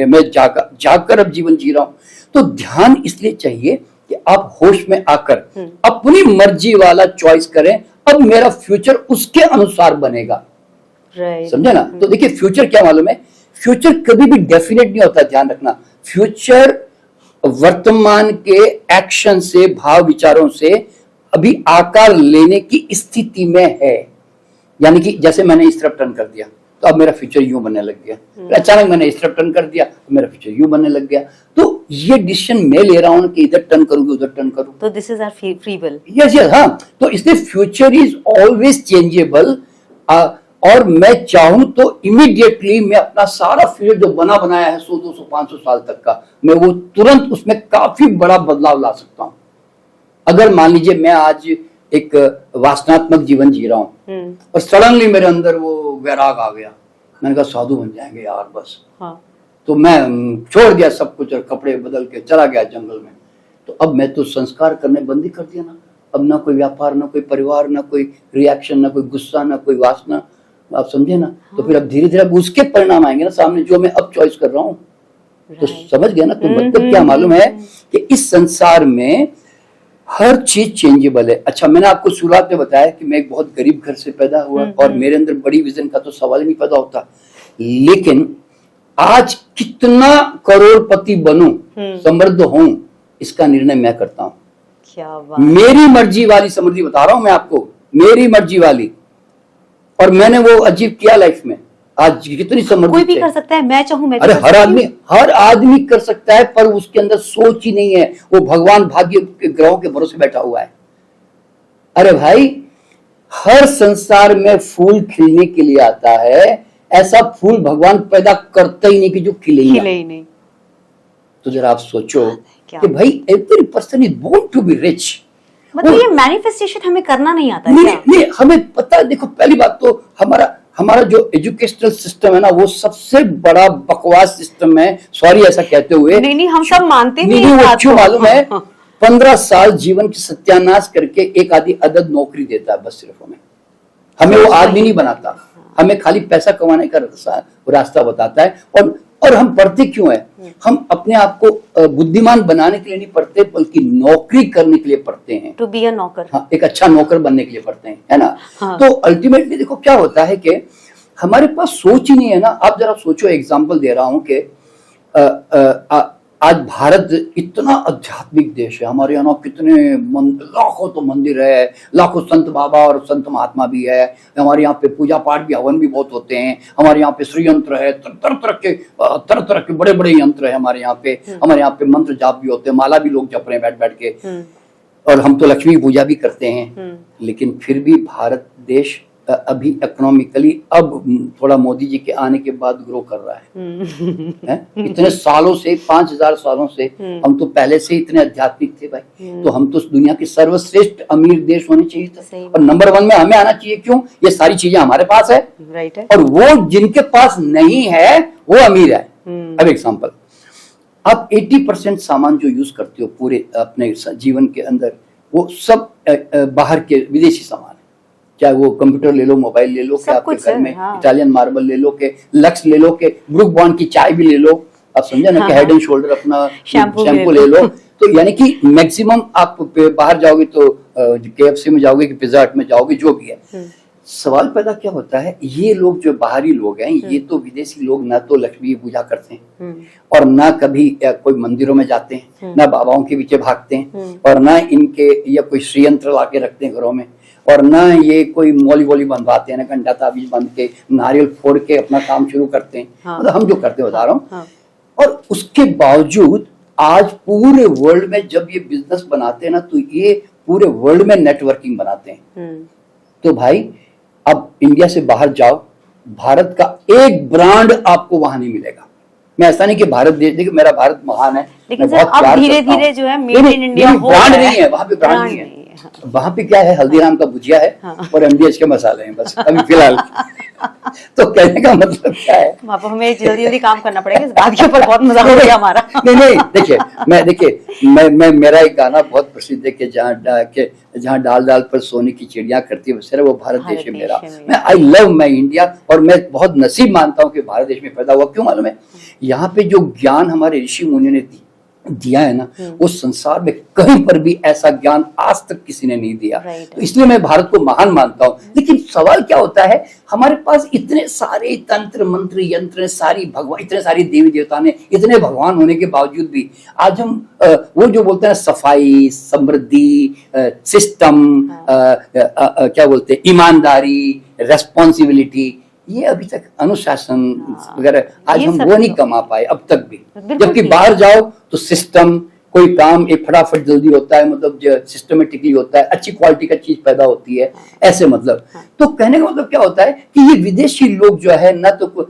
मैं जाग कर अब जीवन जी रहा हूँ। तो ध्यान इसलिए चाहिए कि आप होश में आकर अपनी मर्जी वाला चॉइस करें। अब मेरा फ्यूचर उसके अनुसार बनेगा, समझे ना। तो देखिए फ्यूचर क्या मालूम है, फ्यूचर कभी भी डेफिनेट नहीं होता, ध्यान रखना। फ्यूचर वर्तमान के एक्शन से, भाव विचारों से अभी आकार लेने की स्थिति में है। यानी कि जैसे मैंने इस तरफ टर्न कर दिया तो अब मेरा फ्यूचर यूं बनने लग गया, अचानक मैंने इस तरफ टर्न कर दिया तो मेरा फ्यूचर यूं बनने लग गया। तो ये डिसीजन मैं ले रहा हूं कि इधर टर्न करूं उधर टर्न करूं। तो this is our free will. Yes yes, हाँ। तो इसलिए फ्यूचर इज ऑलवेज चेंजेबल। और मैं चाहूं तो इमीडिएटली मैं अपना सारा फ्यूचर जो बना बनाया है 100, 200, 500 साल तक का, मैं वो तुरंत उसमें काफी बड़ा बदलाव ला सकता हूं। अगर मान लीजिए मैं आज एक वासनात्मक जीवन जी रहा हूं और सडनली मेरे अंदर वो वैराग आ गया, मैंने कहा साधु बन जाएंगे यार बस। हाँ। तो मैं छोड़ दिया सब कुछ और कपड़े बदल के चला गया जंगल में। तो अब मैं तो संस्कार करने बंद ही कर दिया ना। अब ना कोई व्यापार, ना कोई परिवार, ना कोई रिएक्शन, ना कोई गुस्सा, ना कोई वासना। आप समझे ना? हाँ। तो फिर अब धीरे धीरे अब उसके परिणाम आएंगे ना सामने, जो मैं अब चॉइस कर रहा हूँ। तो समझ गया ना? तो मतलब क्या मालूम है कि इस संसार में हर चीज चेंजेबल है। अच्छा, मैंने आपको शुरुआत में बताया कि मैं एक बहुत गरीब घर से पैदा हुआ और मेरे अंदर बड़ी विजन का तो सवाल ही नहीं पैदा होता। लेकिन आज कितना करोड़पति बनूं, समृद्ध हूं, इसका निर्णय मैं करता हूं। क्या बात। मेरी मर्जी वाली समृद्धि बता रहा हूं मैं आपको, मेरी मर्जी वाली। और मैंने वो अचीव किया लाइफ में। आज कितनी समृद्धि कोई भी कर सकता है, मैं चाहूं मैं। अरे हर आदमी कर सकता है, पर उसके अंदर सोच ही नहीं है। वो भगवान भाग्य के ग्रहों के भरोसे बैठा हुआ है। अरे भाई, हर संसार में फूल खिलने के लिए आता है, ऐसा फूल भगवान पैदा करता ही नहीं कि जो खिले ही नहीं। तो जरा आप सोचो कि भाई every person is born to be rich. मतलब ये मैनिफेस्टेशन हमें करना नहीं आता नहीं, क्या? नहीं, हमें पता है। देखो, पहली बात तो हमारा जो एजुकेशनल सिस्टम है ना, वो सबसे बड़ा बकवास सिस्टम है। सॉरी ऐसा कहते हुए। नहीं, हम सब मानते भी नहीं, वो क्यों मालूम है? 15 साल जीवन की सत्यानाश करके एक आदि अदद नौकरी देता है बस, सिर्फ हमें वो आदमी नहीं बनाता। हमें खाली पैसा कमाने का रास्ता बताता है। और हम पढ़ते क्यों है? हम अपने आप को बुद्धिमान बनाने के लिए नहीं पढ़ते, बल्कि नौकरी करने के लिए पढ़ते हैं। टू बी अ नौकर। हाँ, एक अच्छा नौकर बनने के लिए पढ़ते हैं, है ना? हाँ। तो अल्टीमेटली देखो क्या होता है कि हमारे पास सोच ही नहीं है ना। आप जरा सोचो, एग्जांपल दे रहा हूं कि आज भारत इतना आध्यात्मिक देश है। हमारे यहाँ कितने लाखों तो मंदिर है, लाखों संत बाबा और संत महात्मा भी है। हमारे यहाँ पे पूजा पाठ भी, हवन भी बहुत होते हैं। हमारे यहाँ पे श्री यंत्र है, तरह तरह के बड़े बड़े यंत्र है हमारे यहाँ पे। हमारे यहाँ पे मंत्र जाप भी होते हैं, माला भी लोग जप रहे हैं बैठ के। और हम तो लक्ष्मी पूजा भी करते हैं। लेकिन फिर भी भारत देश अभी इकोनॉमिकली अब थोड़ा मोदी जी के आने के बाद ग्रो कर रहा है? इतने सालों से, 5000 सालों से हम तो पहले से इतने आध्यात्मिक थे भाई। तो हम तो दुनिया के सर्वश्रेष्ठ अमीर देश होने चाहिए था, और नंबर 1 में हमें आना चाहिए। क्यों? ये सारी चीजें हमारे पास है। राइट है। और वो जिनके पास नहीं है वो अमीर है। अब एग्जाम्पल, आप 80% सामान जो यूज करते हो पूरे अपने जीवन के अंदर, वो सब बाहर के विदेशी सामान। चाहे वो कंप्यूटर ले लो, मोबाइल ले लो, के आपके घर में इटालियन मार्बल ले लो, के लक्स ले लो, के ब्रुक बॉन्ड की चाय भी ले लो। आप समझे ना? कि हेड एंड शोल्डर अपना शैम्पू ले लो। तो यानी कि मैक्सिमम आप बाहर जाओगे तो KFC में जाओगे कि पिज्जा हट में जाओगे, जो भी है। सवाल पैदा क्या होता है, ये लोग जो बाहरी लोग हैं, ये तो विदेशी लोग ना तो लक्ष्मी पूजा करते हैं, और ना कभी कोई मंदिरों में जाते हैं, ना बाबाओं के पीछे भागते हैं, और ना इनके या कोई श्रीयंत्र ला के रखते हैं घरों में, और ना ये कोई मौली वोली बनवाते हैं, ना घंटा ताबीज बंध के, नारियल फोड़ के अपना काम शुरू करते हैं। मतलब हम जो करते बता रहा हूँ। और उसके बावजूद आज पूरे वर्ल्ड में जब ये बिजनेस बनाते हैं ना, तो ये पूरे वर्ल्ड में नेटवर्किंग बनाते हैं। तो भाई, अब इंडिया से बाहर जाओ, भारत का एक ब्रांड आपको वहां नहीं मिलेगा। मैं ऐसा नहीं कि भारत देश, देखिए मेरा भारत महान है, लेकिन सर अब धीरे धीरे जो है मेड इन इंडिया हो ब्रांड नहीं है, वहां पे ब्रांड नहीं है। वहां पे क्या है, हल्दीराम का भुजिया है और MDH के मसाले हैं बस अभी फिलहाल। तो कहने का मतलब क्या है, वहाँ पर हमें जल्दी जल्दी काम करना पड़ेगा। इस बात के ऊपर बहुत मजा हो गया हमारा। नहीं, देखिए मैं मेरा एक गाना बहुत प्रसिद्ध है कि जहाँ डाल डाल पर सोने की चिड़िया करती है, सिर्फ वो भारत देश है मेरा। मैं आई लव माई इंडिया, और मैं बहुत नसीब मानता हूँ कि भारत देश में पैदा हुआ। क्यों मालूम है? यहाँ पे जो ज्ञान हमारे ऋषि मुनियों ने दिया है ना, वो संसार में कहीं पर भी ऐसा ज्ञान आज तक किसी ने नहीं दिया। तो इसलिए मैं भारत को महान मानता हूँ। लेकिन सवाल क्या होता है, हमारे पास इतने सारे तंत्र मंत्र यंत्र, सारी भगवान, इतने सारे देवी देवता ने, इतने भगवान होने के बावजूद भी आज हम वो जो बोलते हैं सफाई, समृद्धि, सिस्टम, क्या बोलते हैं, ईमानदारी, रेस्पॉन्सिबिलिटी, ये अभी तक अनुशासन वगैरह आज हम वो नहीं कमा पाए अब तक भी। जबकि बाहर जाओ तो सिस्टम, कोई काम एक फटाफट जल्दी होता है, मतलब सिस्टमेटिकली होता है, अच्छी क्वालिटी का चीज पैदा होती है, ऐसे मतलब। तो कहने का मतलब क्या होता है कि ये विदेशी लोग जो है ना, तो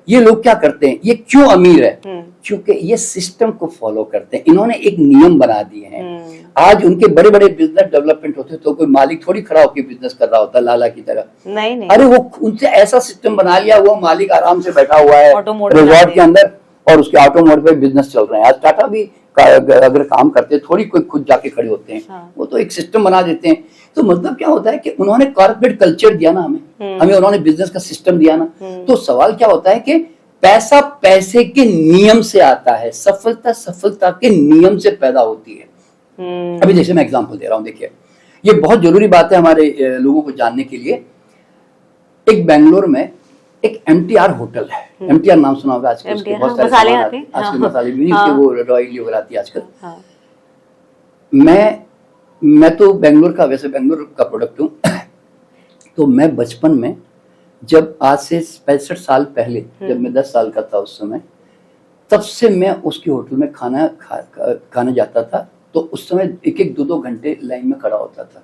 ये लोग क्या करते हैं, ये क्यों अमीर है, क्योंकि ये सिस्टम को फॉलो करते हैं, इन्होंने एक नियम बना दिए हैं। आज उनके बड़े बड़े बिजनेस डेवलपमेंट होते तो कोई मालिक थोड़ी खड़ा होकर बिजनेस कर रहा होता लाला की तरह, नहीं। अरे वो उनसे ऐसा सिस्टम बना लिया, वो मालिक आराम से बैठा हुआ है रिजॉर्ट के अंदर और उसके ऑटो मोड पे बिजनेस चल रहे हैं। आज टाटा भी अगर काम करते हैं थोड़ी कोई खुद जाके खड़े होते हैं, वो तो एक सिस्टम बना देते हैं। तो मतलब क्या होता है कि उन्होंने कॉर्पोरेट कल्चर दिया ना हमें उन्होंने बिजनेस का सिस्टम दिया ना। तो सवाल क्या होता है कि पैसा पैसे के नियम से आता है, सफलता सफलता के नियम से पैदा होती है। अभी जैसे मैं एग्जांपल दे रहा हूं, देखिए ये बहुत जरूरी बात है हमारे लोगों को जानने के लिए। एक बेंगलोर में एक MTR होटल है, MTR नाम सुना होगा आजकल, उसके बहुत सारे मसाले आते हैं, आजकल मसाले भी नहीं, वो रॉयली वगैरह आती है आजकल। मैं तो बेंगलोर का, वैसे बेंगलोर का प्रोडक्ट हूँ। तो मैं बचपन में, जब आज से 65 साल पहले, जब मैं 10 साल का था उस समय, तब से मैं उसके होटल में खाने जाता था। तो उस समय 1-1, 2-2 घंटे लाइन में खड़ा होता था।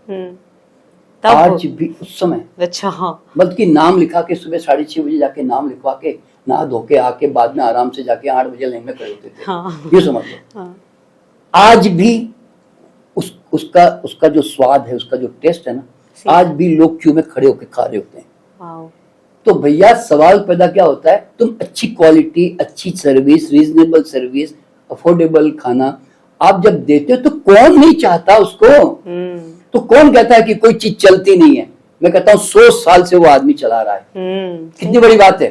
आज भी उस समय, अच्छा, हाँ, बल्कि नाम लिखा के सुबह 6:30 बजे जाके नाम लिखवा के नहा धो के आके बाद में आराम से जाके 8 बजे लाइन में खड़े होते थे। हाँ। ये समझ लो। हाँ। आज भी उसका जो स्वाद है, उसका जो टेस्ट है ना, आज भी लोग क्यू में खड़े होकर खा रहे होते हैं। तो भैया सवाल पैदा क्या होता है, तुम अच्छी क्वालिटी, अच्छी सर्विस, रीजनेबल सर्विस, अफोर्डेबल खाना आप जब देते हो तो कौन नहीं चाहता उसको। तो कौन कहता है कि कोई चीज चलती नहीं है। मैं कहता हूँ 100 साल से वो आदमी चला रहा है। कितनी बड़ी बात है।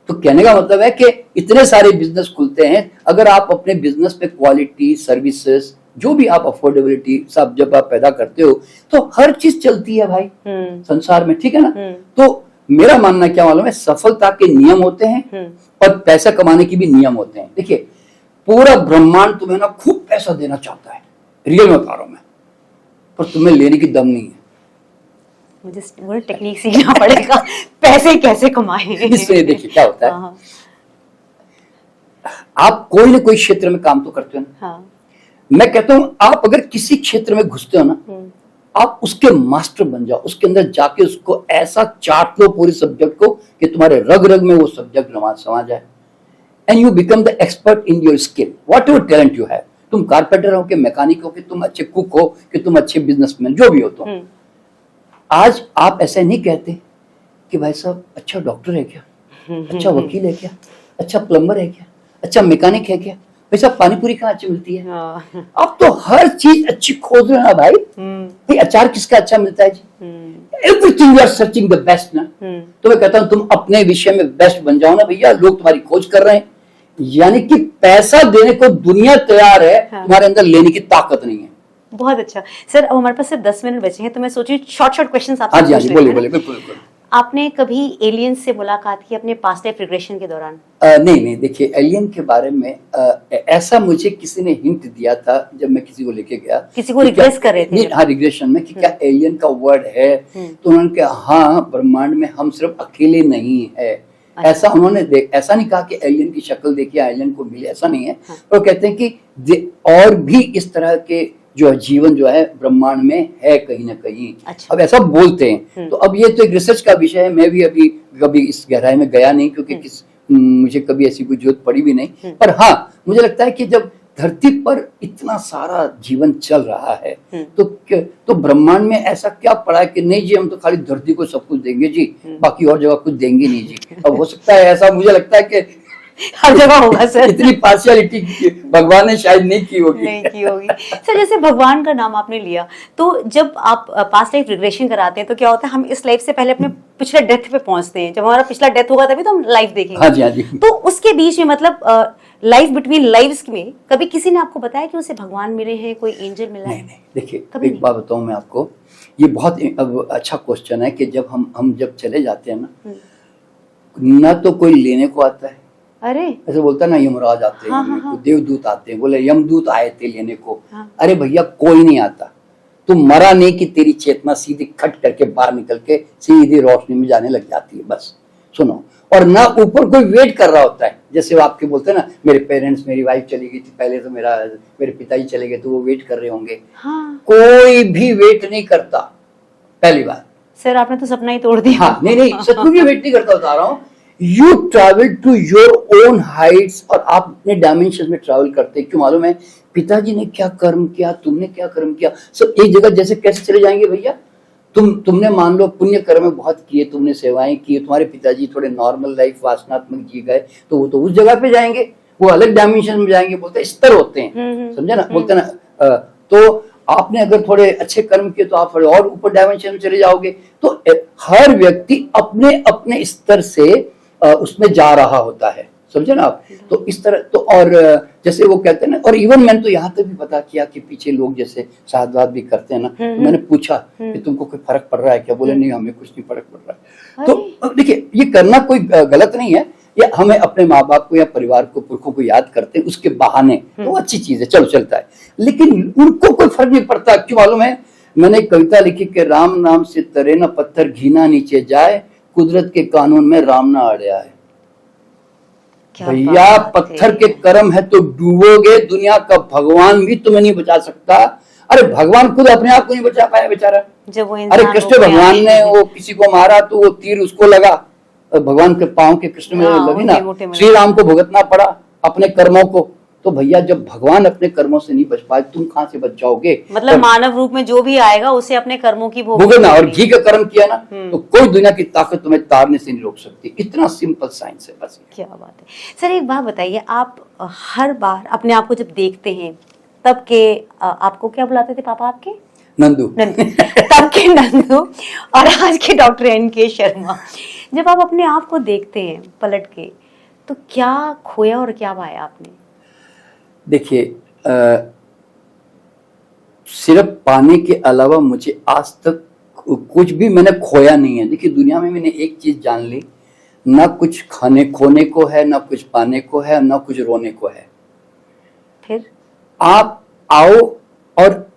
तो कहने का मतलब है कि इतने सारे बिजनेस खुलते हैं, अगर आप अपने बिजनेस पे क्वालिटी, सर्विसेज, जो भी आप अफोर्डेबिलिटी सब जब आप पैदा करते हो तो हर चीज चलती है भाई संसार में, ठीक है ना। तो मेरा मानना क्या मालूम है, सफलता के नियम होते हैं और पैसा कमाने के भी नियम होते हैं। देखिए पूरा ब्रह्मांड तुम्हें ना खूब पैसा देना चाहता है, रियल में बता रहा हूं मैं, पर तुम्हें लेने की दम नहीं है। मुझे वो टेक्निक सीखना पड़ेगा, पैसे कैसे कमाएं। इससे देखिए क्या होता है, आप कोई ना कोई क्षेत्र में काम तो करते हो ना। हाँ। मैं कहता हूं आप अगर किसी क्षेत्र में घुसते हो ना, आप उसके मास्टर बन जाओ, उसके अंदर जाके उसको ऐसा चाट लो पूरे सब्जेक्ट को कि तुम्हारे रग रग में वो सब्जेक्ट समा जाए, and you become the expert in your skill, what ever talent you have. तुम कारपेंटर हो, कि मैकेनिक हो, कि तुम अच्छे कुक हो, कि तुम अच्छे बिजनेसमैन, जो भी हो तुम। आज आप ऐसा नहीं कहते कि भाई साहब अच्छा डॉक्टर है क्या, अच्छा वकील है क्या, अच्छा प्लम्बर है क्या, अच्छा मैकेनिक है क्या, भाई साहब पानी पूरी कहाँ अच्छी मिलती है। अब तो हर चीज अच्छी खोज रहे ना भाई। भाई अचार किसका अच्छा मिलता है जी, everything you are searching the best ना। तो मैं कहता हूँ तुम अपने विषय में बेस्ट बन जाओ ना भैया, लोग तुम्हारी खोज कर रहे हैं। यानी कि पैसा देने को दुनिया तैयार है, तुम्हारे अंदर लेने की ताकत नहीं है। बहुत अच्छा सर, अब हमारे पास सिर्फ 10 मिनट बचे हैं, तो मैं सोची शॉर्ट क्वेश्चंस आपसे पूछ लेती हूं। बोलिए बिल्कुल। आपने कभी एलियन से मुलाकात की अपने पास्ट लाइफ रिग्रेशन के दौरान? नहीं, देखिए एलियन के बारे में ऐसा मुझे किसी ने हिंट दिया था जब मैं किसी को लेके गया, किसी को रिग्रेस कर रहे थे। हाँ, रिग्रेशन में कि क्या एलियन का वर्ड है, तो उन्होंने कहा हाँ, ब्रह्मांड में हम सिर्फ अकेले नहीं है। ऐसा उन्होंने ऐसा नहीं कहा कि एलियन की शक्ल देखिए एलियन को मिले, ऐसा नहीं है। वो कहते हैं कि और भी इस तरह के जो जीवन जो है ब्रह्मांड में है कहीं ना कहीं। अच्छा। अब ऐसा बोलते हैं। तो अब ये तो एक रिसर्च का विषय है, मैं भी अभी कभी इस गहराई में गया नहीं, क्योंकि मुझे कभी ऐसी कोई जरूरत पड़ी भी नहीं। पर हाँ, मुझे लगता है कि जब धरती पर इतना सारा जीवन चल रहा है तो ब्रह्मांड में ऐसा क्या पड़ा है कि नहीं जी हम तो खाली धरती को सब कुछ देंगे जी, बाकी और जगह कुछ देंगे नहीं जी। अब हो सकता है ऐसा, मुझे लगता है कि हर जगह होगा सर। इतनी पार्शियलिटी भगवान ने शायद नहीं की होगी। सर जैसे भगवान का नाम आपने लिया, तो जब आप पास्ट लाइफ रिग्रेशन कराते हैं तो क्या होता है, हम इस लाइफ से पहले अपने पिछले डेथ पे पहुंचते हैं, जब हमारा पिछला डेथ होगा तभी तो हम लाइफ देखेंगे। हाँ जी, हाँ जी। तो उसके बीच में मतलब लाइफ बिटवीन लाइव्स में कभी किसी ने आपको बताया कि उसे भगवान मिले हैं, कोई एंजल मिला है? नहीं, देखिए कभी एक बात बताऊं मैं आपको, ये बहुत अब अच्छा क्वेश्चन है कि जब हम जब चले जाते हैं ना तो कोई लेने को आता है, अरे ऐसे बोलता है ना यमराज आते हैं हाँ, लेने हाँ, को, देवदूत आते हैं, बोले यमदूत आए थे लेने को। हाँ। अरे भैया कोई नहीं आता, तुम मरा नहीं कि तेरी चेतना सीधी खट करके बाहर निकल के सीधी रोशनी में जाने लग जाती है, बस सुनो। और ना ऊपर कोई वेट कर रहा होता है, जैसे वो आपके बोलते हैं ना मेरे पेरेंट्स, मेरी वाइफ चली गई थी पहले, तो मेरे पिताजी चले गए तो वो वेट कर रहे होंगे। हाँ। कोई भी वेट नहीं करता, पहली बात। सर आपने तो सपना ही तोड़ दिया। हाँ, नहीं सच में भी वेट नहीं करता, बता रहा हूँ। You travel to your own heights, और आप अपने डायमेंशन में ट्रैवल करते हैं। क्यों मालूम है? पिताजी ने क्या कर्म किया, तुमने क्या कर्म किया, सब एक जगह जैसे कैसे चले जाएंगे भैया? तुमने मान लो पुण्य कर्म बहुत किए, तुमने सेवाएं की, तुम्हारे पिताजी थोड़े नॉर्मल लाइफ वासनात्मक जी गए, तो वो तो उस जगह पे जाएंगे, वो अलग डायमेंशन में जाएंगे, बोलते हैं स्तर होते हैं, समझे ना, बोलते हैं ना। तो आपने अगर थोड़े अच्छे कर्म किए तो आप थोड़े और ऊपर डायमेंशन में चले जाओगे। तो हर व्यक्ति अपने अपने स्तर से उसमें जा रहा होता है, समझे ना आप। तो इस तरह तो, और जैसे वो कहते हैं ना, और इवन मैंने तो यहाँ तक भी पता किया कि पीछे लोग जैसे शाहादत भी करते हैं ना, तो मैंने पूछा कि तुमको कोई फर्क पड़ रहा है क्या? बोले नहीं, हमें कुछ नहीं फर्क पड़ रहा है। तो देखिए ये करना कोई गलत नहीं है, या हमें अपने माँ बाप को या परिवार को, पुरखों को याद करते हैं उसके बहाने, तो अच्छी चीज है, चलो चलता है। लेकिन उनको कोई फर्क नहीं पड़ता। क्यों मालूम है? मैंने एक कविता लिखी कि राम नाम से तरे न पत्थर, घीना नीचे जाए, कुदरत के कानून में राम ना अड़या है। भैया पत्थर के कर्म है तो डूबोगे, दुनिया का भगवान भी तुम्हें नहीं बचा सकता। अरे भगवान खुद अपने आप को नहीं बचा पाया बेचारा। जब वो अरे कृष्ण भगवान ने वो किसी को मारा तो वो तीर उसको लगा, भगवान के पांव के कृष्ण में लगी ना, श्री राम को भुगतना पड़ा अपने कर्मों को। तो भैया जब भगवान अपने कर्मों से नहीं बच पाए, तुम कहां से बच जाओगे? मतलब मानव रूप में जो भी आएगा उसे अपने कर्मों की भुगतना, और घी का कर्म किया ना तो कोई दुनिया की ताकत तुम्हें तारने से नहीं रोक सकती। इतना सिंपल साइंस है बस। क्या बात है सर। एक बात बताइए, आप हर बार अपने आप को जब देखते हैं तब के आपको क्या बुलाते थे पापा आपके? नंदू। तब के नंदू और आज के डॉक्टर एन.के. शर्मा। जब आप अपने आप को देखते हैं पलट के, तो क्या खोया और क्या पाया आपने? देखिए सिर्फ पाने के अलावा मुझे आज तक कुछ भी मैंने खोया नहीं है। देखिए दुनिया में मैंने एक चीज जान ली, ना कुछ खोने को है, ना कुछ पाने को है, ना कुछ रोने को है। फिर आप आओ और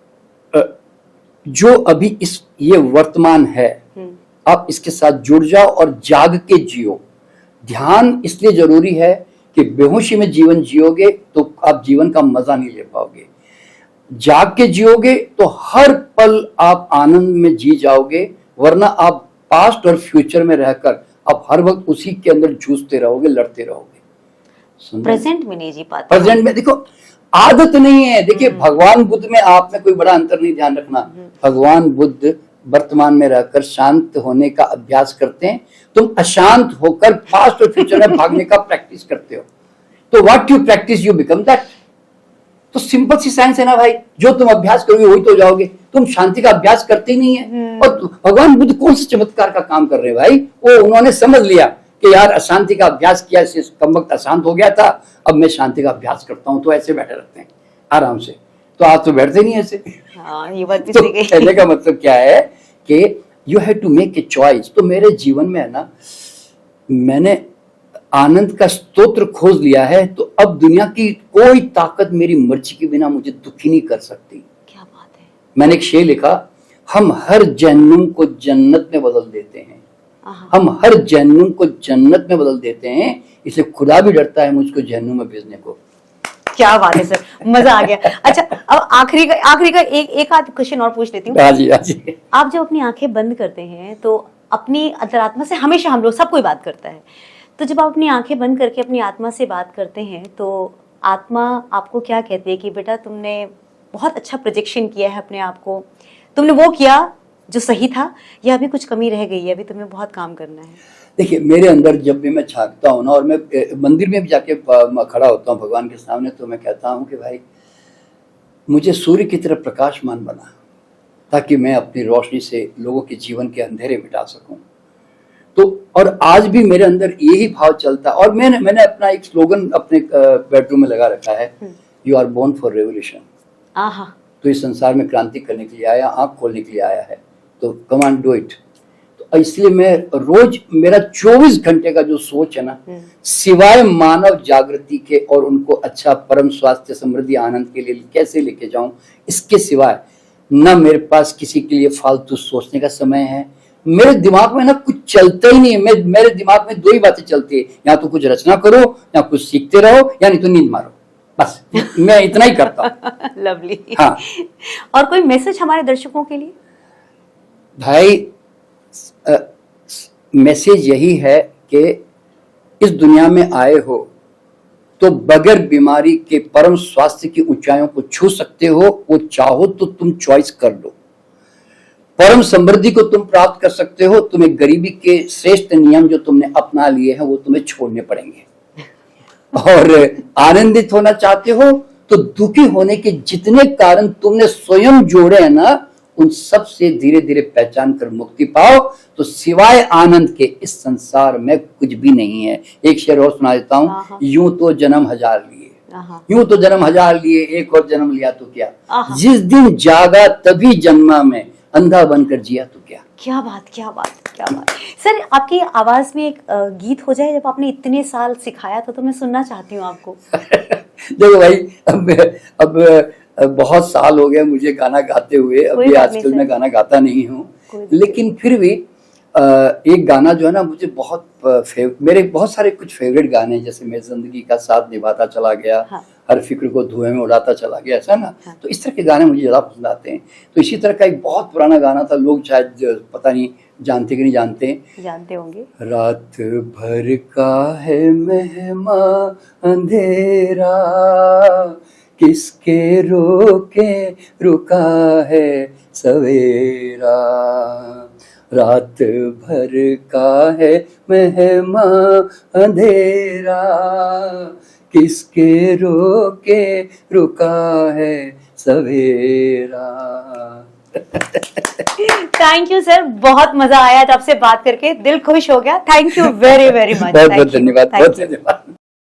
जो अभी ये वर्तमान है, आप इसके साथ जुड़ जाओ और जाग के जियो। ध्यान इसलिए जरूरी है कि बेहोशी में जीवन जियोगे तो आप जीवन का मजा नहीं ले पाओगे। जाग के जियोगे तो हर पल आप आनंद में जी जाओगे, वरना आप पास्ट और फ्यूचर में रहकर आप हर वक्त उसी के अंदर जूझते रहोगे, लड़ते रहोगे। प्रेजेंट में नहीं जी पाते। प्रेजेंट में देखो आदत नहीं है। देखिए भगवान बुद्ध में आप में कोई बड़ा अंतर नहीं, ध्यान रखना। भगवान बुद्ध वर्तमान में रहकर शांत होने का अभ्यास करते हैं, तुम अशांत होकर पास्ट और फ्यूचर में भागने का प्रैक्टिस करते हो। तो what you practice you become that. तो सिंपल सी साइंस है ना भाई, जो तुम अभ्यास करोगे वही तो जाओगे। तुम शांति का अभ्यास करते ही नहीं है। और भगवान बुद्ध कौन से चमत्कार का काम कर रहे हैं भाई? वो उन्होंने समझ लिया कि यार अशांति का अभ्यास किया, इससे कम वक्त अशांत हो गया था, अब मैं शांति का अभ्यास करता हूँ। तो ऐसे बैठे रहते हैं आराम से। तो आप तो बैठते नहीं ऐसे। हाँ, ये बात भी तो सही है। कहने का मतलब क्या है कि you have to make a choice. तो मेरे जीवन में है ना, मैंने आनंद का स्तोत्र खोज लिया है, तो अब दुनिया की कोई ताकत मेरी मर्जी के बिना मुझे दुखी नहीं कर सकती। क्या बात है। मैंने एक शेर लिखा, हम हर जहन्नुम को जन्नत में बदल देते हैं। हम हर जहन्नुम को जन्नत में बदल देते हैं, इसलिए खुदा भी डरता है मुझको जहन्नुम में भेजने को। क्या बात है सर, मजा आ गया। अच्छा अब आखिरी का एक आध क्वेश्चन और पूछ लेती हूँ। हाँ जी, हाँ जी। आप जब अपनी आंखें बंद करते हैं तो अपनी अंतरात्मा से हमेशा हम लोग सब कोई बात करता है, तो जब आप अपनी आंखें बंद करके अपनी आत्मा से बात करते हैं तो आत्मा आपको क्या कहती है कि बेटा तुमने बहुत अच्छा प्रोजेक्शन किया है अपने आप को, तुमने वो किया जो सही था, या अभी कुछ कमी रह गई है, अभी तुम्हें बहुत काम करना है? देखिए मेरे अंदर जब भी मैं झांकता हूँ ना, और मैं मंदिर में भी जाके खड़ा होता हूँ भगवान के सामने, तो मैं कहता हूँ कि भाई मुझे सूर्य की तरह प्रकाशमान बना, ताकि मैं अपनी रोशनी से लोगों के जीवन के अंधेरे मिटा सकूं। तो और आज भी मेरे अंदर यही भाव चलता है। और मैंने अपना एक स्लोगन अपने बेडरूम में लगा रखा है, you are born for revolution. आहा, तो इस संसार में क्रांति करने के लिए आया, आंख खोलने के लिए आया है, तो कम ऑन डू इट। तो इसलिए मैं रोज, मेरा 24 घंटे का जो सोच है ना, सिवाय मानव जागृति के और उनको अच्छा परम स्वास्थ्य समृद्धि आनंद के लिए कैसे लेके जाऊं, इसके सिवाय ना मेरे पास किसी के लिए फालतू सोचने का समय है। मेरे दिमाग में ना कुछ चलता ही नहीं है। मेरे दिमाग में दो ही बातें चलती है, या तो कुछ रचना करो, या कुछ सीखते रहो, या नहीं तो नींद मारो, बस मैं इतना ही करता हूँ। लवली। हाँ, और कोई मैसेज हमारे दर्शकों के लिए? भाई मैसेज यही है कि इस दुनिया में आए हो तो बगैर बीमारी के परम स्वास्थ्य की ऊंचाइयों को छू सकते हो। वो चाहो तो तुम चॉइस कर लो। परम समृद्धि को तुम प्राप्त कर सकते हो। तुम्हें गरीबी के श्रेष्ठ नियम जो तुमने अपना लिए हैं वो तुम्हें छोड़ने पड़ेंगे। और आनंदित होना चाहते हो तो दुखी होने के जितने कारण तुमने स्वयं जोड़े हैं ना, उन सब से धीरे धीरे पहचान कर मुक्ति पाओ। तो सिवाय आनंद के इस संसार में कुछ भी नहीं है। एक शेर और सुना देता हूँ, यूं तो जन्म हजार लिए, यूं तो जन्म हजार लिए, एक और जन्म लिया तो क्या, जिस दिन जागा तभी जन्मा में, अंधा बनकर जिया तो क्या। क्या बात, क्या बात, क्या बात। सर, आपकी आवाज में एक गीत हो जाए, जब आपने इतने साल सिखाया था, तो मैं सुनना चाहती हूँ आपको। देखो भाई, अब बहुत साल हो गए मुझे गाना गाते हुए। अभी आजकल मैं गाना गाता नहीं हूँ, लेकिन फिर भी एक गाना जो है ना मुझे बहुत मेरे बहुत सारे कुछ फेवरेट गाने हैं, जैसे मैं जिंदगी का साथ निभाता चला गया, हर फिक्र को धुएं में उड़ाता चला गया, ऐसा ना। तो इस तरह के गाने मुझे ज्यादा पसंद आते हैं। तो इसी तरह का एक बहुत पुराना गाना था, लोग शायद पता नहीं जानते कि नहीं जानते, जानते होंगे। रात भर का है मेहमा अंधेरा, किसके रोके रुका है सवेरा, रात भर का है मेहमा अंधेरा, किसके रोके रुका है सवेरा। थैंक यू सर, बहुत मजा आया आपसे बात करके, दिल खुश हो गया। Thank you very very much. बहुत बहुत धन्यवाद, बहुत धन्यवाद।